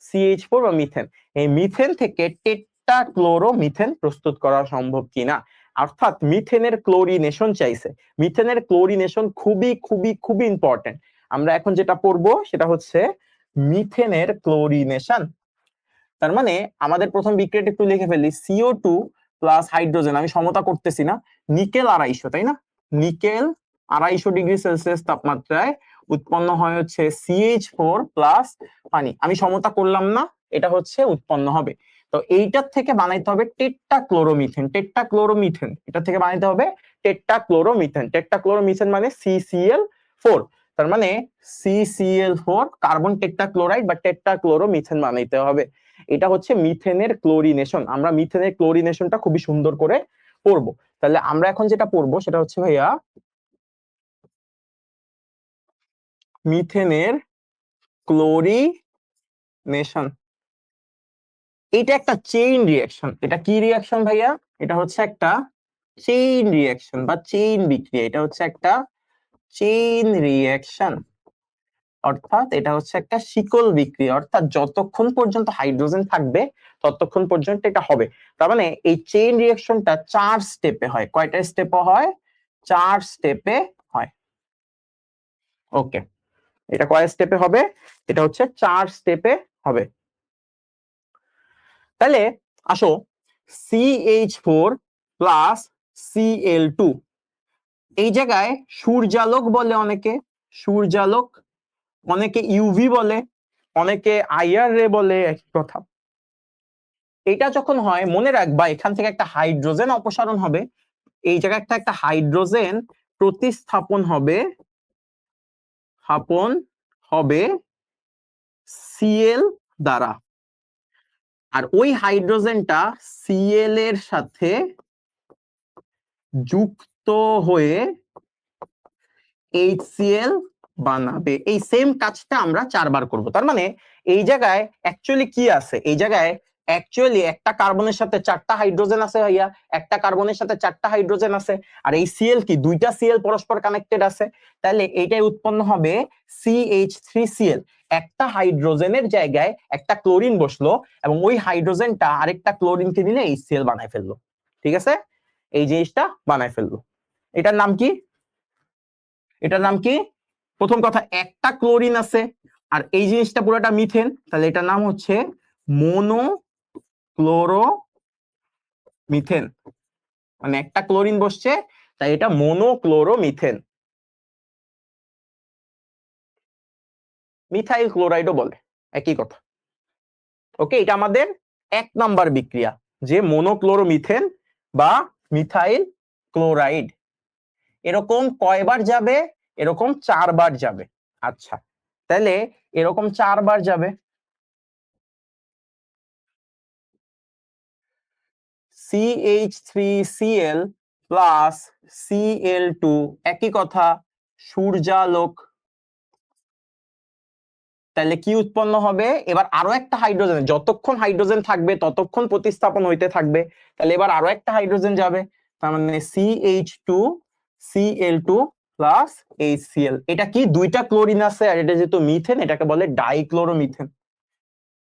A: CH4 বা মিথেন। এই মিথেন থেকে টেট্রাক্লোরোমিথেন প্রস্তুত করা সম্ভব কিনা, অর্থাৎ মিথেনের ক্লোরিনেশন চাইছে। মিথেনের ক্লোরিনেশন খুবই খুবই খুবই ইম্পর্টেন্ট। আমরা এখন যেটা পড়বো সেটা হচ্ছে মিথেনের ক্লোরিনেশন। তার মানে আমাদের প্রথম বিক্রিয়াটা একটু লিখে ফেলি, CO2 প্লাস হাইড্রোজেন, আমি সমতা করতেছি না, নিকেল 250, তাই না? নিকেল 250°C তাপমাত্রায় উৎপন্ন হয় হচ্ছে CH4 প্লাস পানি। আমি সমতা করলাম না, এটা হচ্ছে উৎপন্ন হবে। তো এইটার থেকে বানাইতে হবে টেট্রাক্লোরোমিথেন। টেট্রাক্লোরোমিথেন এটা থেকে বানাইতে হবে টেট্রাক্লোরোমিথেন। টেট্রাক্লোরোমিথেন মানে CCl4। তার মানে CCl4 কার্বন টেট্রাক্লোরাইড বা টেট্রাক্লোরোমিথেন বানাইতে হবে। এটা হচ্ছে মিথেনের ক্লোরিনেশন। আমরা মিথেনের ক্লোরিনেশনটা খুবই সুন্দর করে পড়বো। তাহলে আমরা এখন যেটা পড়বো সেটা হচ্ছে ভাইয়া মিথেনের ক্লোরিনেশন। এটা একটা চেইন রিয়াকশন। এটা কি রিয়াকশন ভাইয়া? এটা হচ্ছে একটা চেইন রিয়াকশন বা চেইন বিক্রিয়া। এটা হচ্ছে একটা চেইন রিয়াকশন, অর্থাৎ এটা হচ্ছে একটা শিকল বিক্রিয়া। অর্থাৎ যতক্ষণ পর্যন্ত হাইড্রোজেন থাকবে ততক্ষণ পর্যন্ত এটা হবে। তার মানে এই চেইন রিয়াকশনটা 4 স্টেপে হয়। কয়টা স্টেপে হয়? 4 স্টেপে হয়। ওকে, এটা কয় স্টেপে হবে? এটা হচ্ছে 4 স্টেপে হবে। তাহলে আসো, CH4 প্লাস Cl2, এই জায়গায় সূর্যালোক বলে অনেকে, সূর্যালোক, অনেকে ইউভি বলে, অনেকে IR রে বলে, একই কথা। এটা যখন হয় মনে রাখবা এখান থেকে একটা হাইড্রোজেন অপসারণ হবে, এই জায়গায় একটা হাইড্রোজেন প্রতিস্থাপন হবে, স্থাপন হবে Cl দ্বারা। আর ওই হাইড্রোজেনটা Cl এর সাথে যুক্ত হয়ে HCl বানাবে। এই সেম কাজটা আমরা 4 বার করব। তার মানে এই জায়গায় অ্যাকচুয়ালি কি আছে? এই জায়গায় অ্যাকচুয়ালি একটা কার্বনের সাথে 4টা হাইড্রোজেন আছে ভাইয়া, একটা কার্বনের সাথে 4টা হাইড্রোজেন আছে। আর এই Cl কি? 2টা Cl পরস্পর কানেক্টেড আছে। তাহলে এইটাই উৎপন্ন হবে CH3Cl। একটা হাইড্রোজেনের জায়গায় একটা ক্লোরিন বসলো এবং ওই হাইড্রোজেনটা আরেকটা ক্লোরিনকে দিলে HCl বানায় ফেললো। ঠিক আছে, এই জিনিসটা বানায় ফেললো। এটার নাম কি? এটার নাম কি? প্রথম কথা, একটা ক্লোরিন আছে আর এই জিনিসটা পুরোটা মিথেন, তাহলে এটার নাম হচ্ছে মোনোক্লোরোমিথেন। মানে একটা ক্লোরিন বসছে তাই এটা মোনোক্লোরোমিথেন। মিথাইল ক্লোরাইডও বলে, একই কথা। ওকে, এটা আমাদের 1 নাম্বার বিক্রিয়া, যে মোনোক্লোরোমিথেন বা মিথাইল ক্লোরাইড। এরকম কয়বার যাবে? এরকম 4 বার যাবে। আচ্ছা, তাহলে এরকম 4 বার যাবে। CH3Cl প্লাস Cl2, একই কথা, সূর্যালোক। তাহলে কি উৎপন্ন হবে? এবার আরো একটা হাইড্রোজেন, যতক্ষণ হাইড্রোজেন থাকবে ততক্ষণ প্রতিস্থাপন হইতে থাকবে। তাহলে এবার আরো একটা হাইড্রোজেন যাবে, তার মানে CH2Cl2 প্লাস HCl। এটা কি? দুইটা ক্লোরিন আছে, আর এটা যেহেতু মিথেন, এটাকে বলে ডাইক্লোরোমিথেন।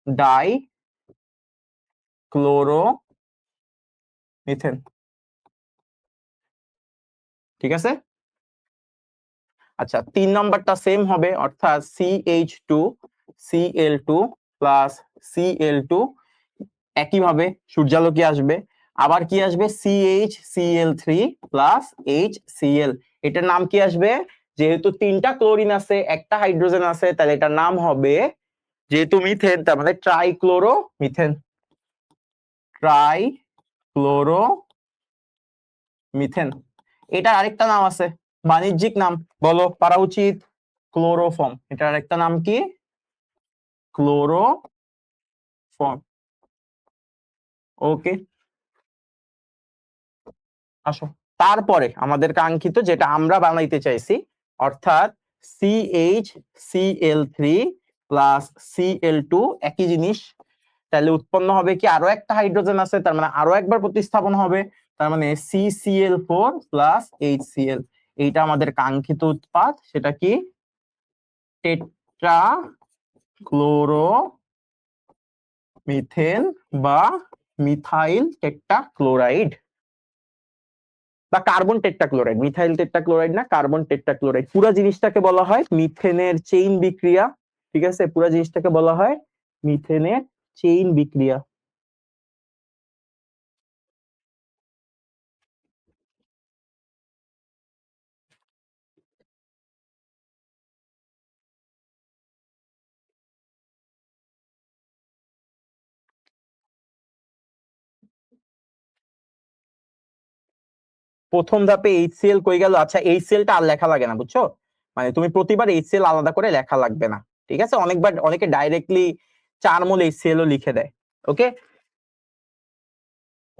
A: ডাইক্লোরোমিথেন, ঠিক আছে। আচ্ছা, 3 নম্বরটা সেম হবে, অর্থাৎ CH2Cl2 প্লাস Cl2, একইভাবে সূর্যালোকে আসবে। আবার কি আসবে? CH Cl3 plus HCl। এটার নাম কি আসবে? যেহেতু 3টা ক্লোরিন আছে, একটা হাইড্রোজেন আছে, তাহলে এটার নাম হবে, যেহেতু মিথেন তার মানে ট্রাইক্লোরোমিথেন। ট্রাইক্লোরোমিথেন। এটার আরেকটা নাম আছে, বাণিজ্যিক নাম, বলো, পারা উচিত। ক্লোরোফর্ম। এটার আরেকটা নাম কি? ক্লোরোফর্ম। ওকে, আসো। তারপরে আমাদের কাঙ্ক্ষিত যেটা আমরা বানাইতে চাইছি, অর্থাৎ CH Cl3 প্লাস Cl2, একই জিনিস। তাহলে উৎপন্ন হবে কি? আরো একটা হাইড্রোজেন আছে, তার মানে আরো একবার প্রতিস্থাপন হবে, তার মানে CCl4 প্লাস HCl। এইটা আমাদের কাঙ্ক্ষিত উৎপাদ। সেটা কি? টেট্রা ক্লোরোমিথেন বা মিথাইল টেট্রাক্লোরাইড বা কার্বন টেট্রাক্লোরাইড। মিথাইল টেট্রাক্লোরাইড না, কার্বন টেট্রাক্লোরাইড। পুরো জিনিসটাকে বলা হয় মিথেনের চেইন বিক্রিয়া। ঠিক আছে, পুরো জিনিসটাকে বলা হয় মিথেনের চেইন বিক্রিয়া। প্রথম ধাপে HCl কই গেল? আচ্ছা, HClটা আর লেখা লাগে না, বুঝছো? মানে তুমি প্রতিবার HCl আলাদা করে লেখা লাগবে না। ঠিক আছে, অনেকবার অনেকে ডাইরেক্টলি 4 মোল HCl ও লিখে দেয়। ওকে,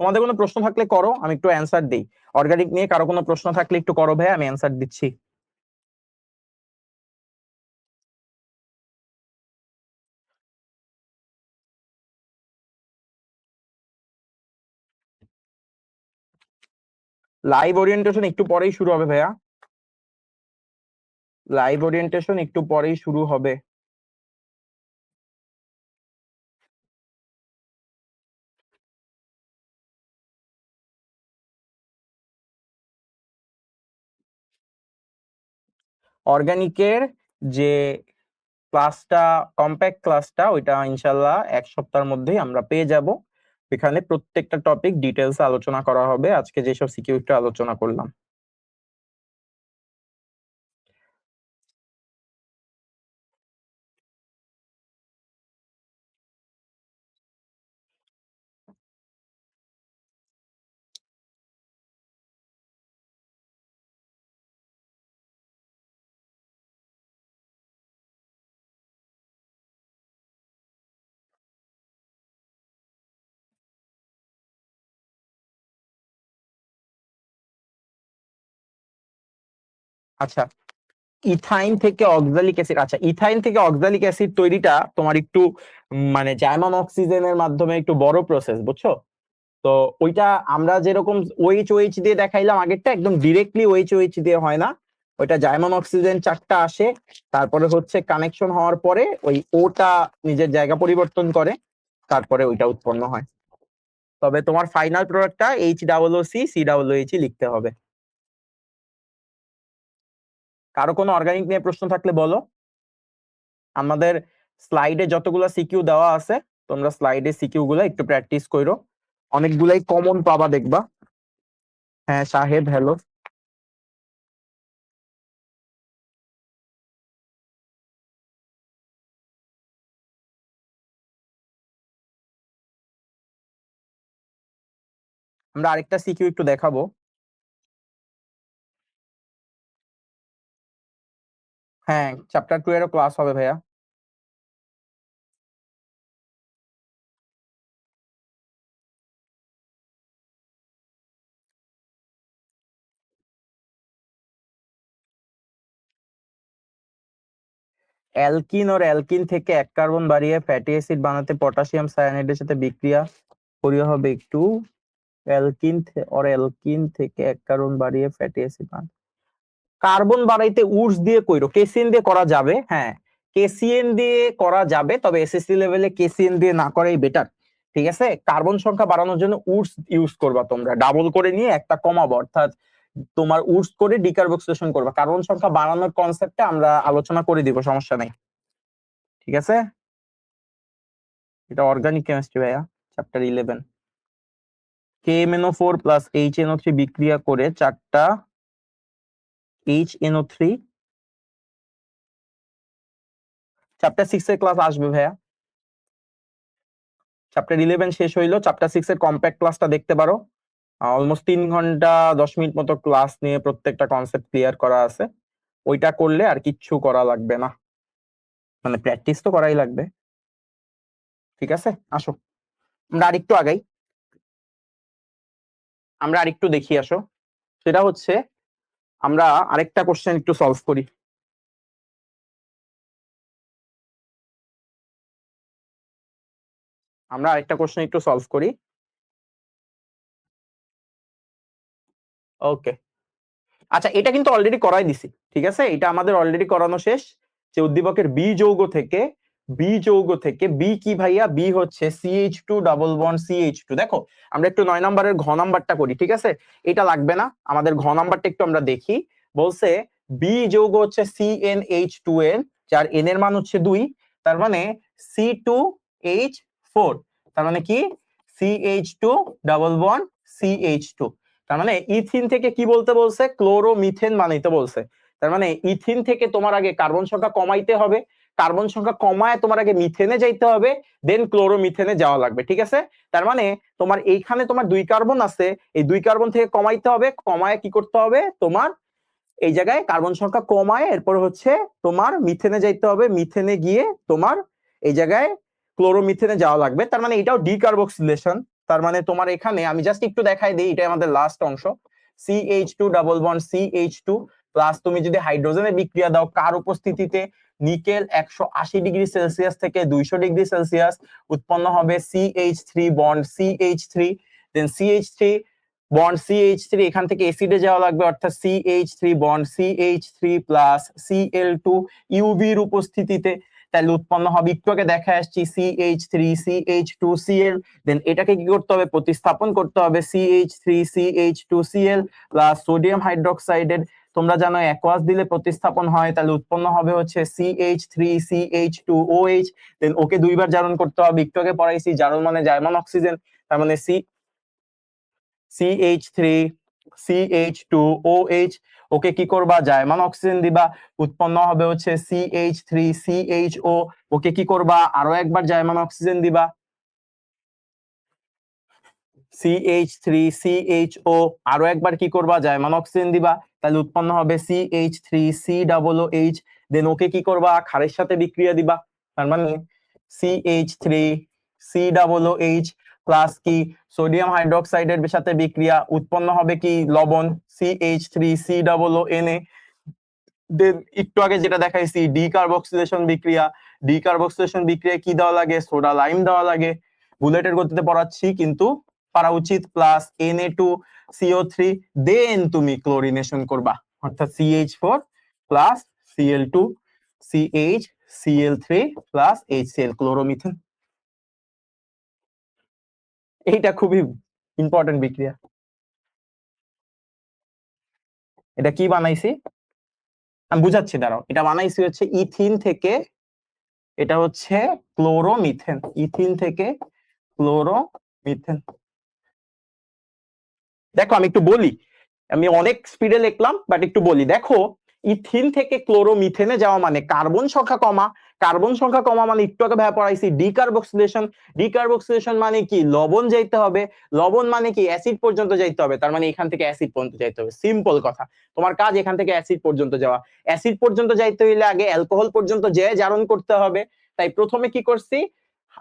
A: তোমাদের কোনো প্রশ্ন থাকলে করো, আমি একটু অ্যান্সার দিই। অর্গানিক নিয়ে কারো কোনো প্রশ্ন থাকলে একটু করো ভাই, আমি অ্যান্সার দিচ্ছি। লাইভ ওরিয়েন্টেশন একটু পরেই শুরু হবে ভাইয়া। লাইভ ওরিয়েন্টেশন একটু পরেই শুরু হবে। অর্গানিকের যে ক্লাসটা, কম্প্যাক্ট ক্লাসটা, ওইটা ইনশাল্লাহ 1 সপ্তাহের মধ্যেই আমরা পেয়ে যাব। এখানে প্রত্যেকটা টপিক ডিটেলস আলোচনা করা হবে, আজকে যেসব সিকিউরিটি আলোচনা করলাম। আচ্ছা, ইথাইন থেকে অক্সালিক অ্যাসিড। আচ্ছা, ইথাইন থেকে অক্সালিক অ্যাসিড তৈরিটা তোমার একটু মানে জাইমান অক্সিজেনের মাধ্যমে একটু বড় প্রসেস, বুঝছো? তো ওইটা আমরা যেরকম OH দিয়ে দেখাইলাম আগেরটা, একদম ডিরেক্টলি OH দিয়ে হয় না। ওইটা জাইমান অক্সিজেন 4টা আসে, তারপরে হচ্ছে কানেকশন হওয়ার পরে ওই ওটা নিজের জায়গা পরিবর্তন করে, তারপরে ওইটা উৎপন্ন হয়। তবে তোমার ফাইনাল প্রোডাক্টটা HOOC COOH লিখতে হবে। কারো কোনো অর্গানিক নিয়ে প্রশ্ন থাকলে বলো। আমাদের স্লাইডে যতগুলো সিকিউ দেওয়া আছে, তোমরা স্লাইডে সিকিউ গুলো একটু প্র্যাকটিস করো, অনেকগুলাই কমন পাবা দেখবা। হ্যাঁ শাহেদ, হ্যালো। আমরা আরেকটা সিকিউ একটু দেখাবো। হ্যাঁ, চ্যাপ্টার 2 এরও ক্লাস হবে ভাইয়া। অ্যালকিন থেকে এক কার্বন বাড়িয়ে ফ্যাটি অ্যাসিড বানাতে পটাশিয়াম সায়ানাইডের সাথে বিক্রিয়া করিয়া হবে একটু। অ্যালকিন থেকে এক কার্বন বাড়িয়ে ফ্যাটি অ্যাসিড বানাতে কার্বন বাড়াইতে উডস দিয়ে কইরো, কেসিএন দিয়ে করা যাবে। হ্যাঁ, কেসিএন দিয়ে করা যাবে, তবে এসএসসি লেভেলে কেসিএন দিয়ে না করাই বেটার। ঠিক আছে, কার্বন সংখ্যা বাড়ানোর জন্য উডস ইউজ করবা, তোমরা ডাবল করে নিয়ে একটা কমাবো, অর্থাৎ তোমার উডস করে ডিকার্বক্সিলেশন করবা। কার্বন সংখ্যা বাড়ানোর কনসেপ্টটা আমরা আলোচনা করে দিব, সমস্যা নাই। ঠিক আছে, এটা অর্গানিক কেমিস্ট্রি ভাইয়া, চ্যাপ্টার 11। KMnO4 প্লাস HNO3 বিক্রিয়া করে 4টা HNO3। চ্যাপ্টার 6 এর ক্লাস আসবে ভাইয়া। চ্যাপ্টার 11 শেষ হইলো, চ্যাপ্টার 6 এর কম্প্যাক্ট ক্লাসটা দেখতে পারো। অলমোস্ট 3 ঘন্টা 10 মিনিট মতো ক্লাস নিয়ে প্রত্যেকটা কনসেপ্ট ক্লিয়ার করা আছে। ওইটা করলে আর কিচ্ছু করা লাগবে না, মানে প্র্যাকটিস তো করাই লাগবে। ঠিক আছে, আসো আমরা আরেকটু আগাই, আমরা আরেকটু দেখি। আসো, সেটা হচ্ছে আমরা আরেকটা কোশ্চেন একটু সলভ করি। আমরা আরেকটা কোশ্চেন একটু সলভ করি। ওকে, আচ্ছা, এটা কিন্তু অলরেডি করাই দিছি। ঠিক আছে, এটা আমাদের অলরেডি করানো শেষ, যে উদ্দীপকের বি যৌগ থেকে বি কি ভাইয়া, বি হচ্ছে CH2 ডাবল বন্ড CH2। দেখো আমরা একটু 9 নাম্বারের ঘ নাম্বারটা করি। ঠিক আছে, এটা লাগবে না, আমাদের ঘ নাম্বারটা একটু আমরা দেখি। বলছে বি যৌগ হচ্ছে CnH2n, যার n এর মান হচ্ছে 2, তার মানে C2H4, তার মানে কি CH2 ডাবল বন্ড CH2। তার মানে ইথিন থেকে কি বলতে বলছে, ক্লোরোমিথেন বানাইতে বলছে। তার মানে ইথিন থেকে তোমার আগে কার্বন সংখ্যা কমাইতে হবে, কার্বন সংখ্যা কমায় তোমার আগে মিথেনে যাইতে হবে, দেন ক্লোরোমিথেনে যাওয়া লাগবে। ঠিক আছে, তার মানে তোমার এইখানে তোমার 2 কার্বন আছে, এই 2 কার্বন থেকে কমাইতে হবে, কমায় কি করতে হবে, তোমার এই জায়গায় কার্বন সংখ্যা কমায় এরপর হচ্ছে তোমার মিথেনে যাইতে হবে, মিথেনে গিয়ে তোমার এই জায়গায় ক্লোরোমিথেনে যাওয়া লাগবে। তার মানে এটাও ডিকার্বক্সিলেশন। তার মানে তোমার এখানে আমি জাস্ট একটু দেখাই দিই, এটা আমাদের লাস্ট অংশ। CH2 double bond CH2 plus তুমি যদি হাইড্রোজেনের বিক্রিয়া দাও কার উপস্থিতিতে, নিকেল 180°C থেকে 200°C উৎপন্ন হবে CH3 বন্ড CH3, দেন CH3 বন্ড CH3 এখান থেকে এসিডে যাওয়া লাগবে, অর্থাৎ CH3 bond CH3 plus Cl2 UV এর উপস্থিতিতে, তাহলে উৎপন্ন হবে, একটু আগে দেখা আসছি, CH3 CH2 Cl, দেন এটাকে কি করতে হবে, প্রতিস্থাপন করতে হবে, CH3 CH2 Cl plus sodium হাইড্রোক্সাইডের, তোমরা জানো অ্যাকোয়াস দিলে প্রতিস্থাপন হয়, তাহলে উৎপন্ন হবে হচ্ছে CH3 CH2OH, দেন ওকে দুইবার জারণ করতে হবে, একটু আগে পড়াইছি জারণ মানে জার্মান অক্সিজেন, তার মানে CH3 CH2OH, ওকে কি করবা, জার্মান অক্সিজেন দিবা, উৎপন্ন হবে হচ্ছে CH3 CHO, ওকে কি করবা, আরো একবার জার্মান অক্সিজেন দিবা, CH3 CHO, আরো একবার কি করবা, জার্মান অক্সিজেন দিবা, তাহলে উৎপন্ন হবে CH3 COOH, দেন ওকে কি করবা, ক্ষারের সাথে বিক্রিয়া দিবা, তার মানে CH3 COOH প্লাস কি সোডিয়াম হাইড্রোক্সাইডের সাথে বিক্রিয়া, উৎপন্ন হবে কি লবণ CH3 COONA, দেন একটু আগে যেটা দেখাইছি ডিকার্বক্সিলেশন বিক্রিয়া কি দেওয়া লাগে, সোডা লাইম দেওয়া লাগে। বুলেটের গতিতে পড়াচ্ছি কিন্তু পারা উচিত, প্লাস Na2CO3, দেন তুমি ক্লোরিনেশন করবা, অর্থাৎ CH4 plus Cl2 CH Cl3 plus HCl chloromethane. এইটা খুবই ইম্পর্টেন্ট বিক্রিয়া। এটা কি বানাইছি আমি বুঝাচ্ছি, দাঁড়াও, এটা বানাইছি হচ্ছে ইথিন থেকে, এটা হচ্ছে ক্লোরোমিথেন, ইথিন থেকে ক্লোরোমিথেন। দেখো আমি একটু বলি, আমি অনেক স্পিডে লিখলাম বাট একটু বলি। দেখো ইথিন থেকে ক্লোরোমিথেনে যাওয়া মানে কার্বন সংখ্যা কমা, কার্বন সংখ্যা কমা মানে একটু আগে ভাইয়া পড়াইছি ডিকার্বক্সিলেশন। ডিকার্বক্সিলেশন মানে কি লবণ যাইতে হবে, লবণ মানে কি অ্যাসিড পর্যন্ত যাইতে হবে, তার মানে এখান থেকে অ্যাসিড পর্যন্ত যাইতে হবে, সিম্পল কথা। তোমার কাজ এখান থেকে অ্যাসিড পর্যন্ত যাওয়া। অ্যাসিড পর্যন্ত যাইতে হইলে আগে অ্যালকোহল পর্যন্ত যে জারণ করতে হবে। তাই প্রথমে কি করছি,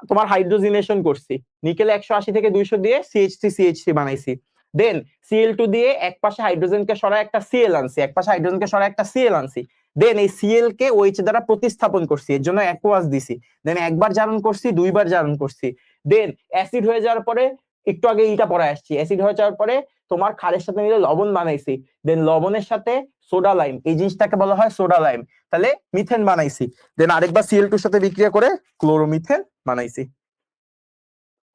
A: তোমার হাইড্রোজিনেশন করছি, নিকেল 180 থেকে 200 দিয়ে সিএইচসি বানাইছি। দেন Cl2 দিয়ে এক পাশে হাইড্রোজেনকে সরায় একটা Cl আনছি, এক পাশে হাইড্রোজেনকে সরায় একটা Cl আনছি। দেন এই Cl কে OH দ্বারা প্রতিস্থাপন করছি, এর জন্য অ্যাকোয়াস দিছি। দেন একবার জারণ করছি, দুইবার জারণ করছি। দেন অ্যাসিড হয়ে যাওয়ার পরে, একটু আগে এইটা পড়ে আসছি, অ্যাসিড হয়ে যাওয়ার পরে তোমার ক্ষারের সাথে মিলে লবণ বানাইছি। দেন লবণের সাথে সোডা লাইম, এই জিনিসটাকে বলা হয় সোডা লাইম, তাহলে মিথেন বানাইছি। দেন আরেকবার Cl2 এর সাথে বিক্রিয়া করে ক্লোরোমিথেন বানাইছি।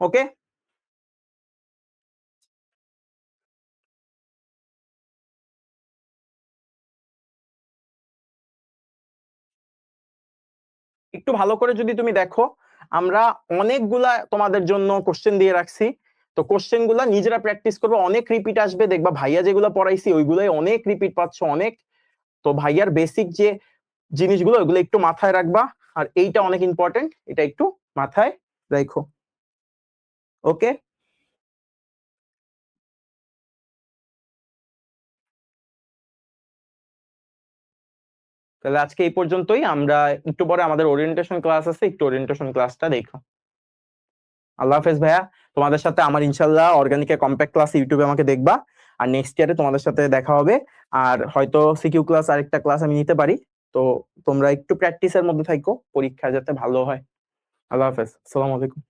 A: ওকে, একটু ভালো করে যদি তুমি দেখো, আমরা অনেকগুলা তোমাদের জন্য কোশ্চেন দিয়ে রাখছি। তো কোশ্চেন গুলা নিজেরা প্র্যাকটিস করবে, অনেক রিপিট আসবে, দেখবা ভাইয়া যেগুলো পড়াইছি ওইগুলাই অনেক রিপিট পাচ্ছ অনেক। তো ভাইয়ার বেসিক যে জিনিসগুলো ওইগুলো একটু মাথায় রাখবা, আর এইটা অনেক ইম্পর্টেন্ট, এটা একটু মাথায় রাখো। ওকে, তাহলে আজকে এই পর্যন্তই। আমরা একটু পরে আমাদের ওরিয়েন্টেশন ক্লাস আছে, একটু ওরিয়েন্টেশন ক্লাসটা দেখো। আল্লাহ হাফেজ ভাইয়া। তোমাদের সাথে আমার ইনশাল্লাহ অর্গানিকের কম্প্যাক্ট ক্লাস ইউটিউবে আমাকে দেখবা, আর নেক্সট ইয়ারে তোমাদের সাথে দেখা হবে। আর হয়তো সিকিউ ক্লাস আরেকটা ক্লাস আমি নিতে পারি। তো তোমরা একটু প্র্যাকটিসের মধ্যে থাকো, পরীক্ষা যাতে ভালো হয়। আল্লাহ হাফেজ, আসসালামু আলাইকুম।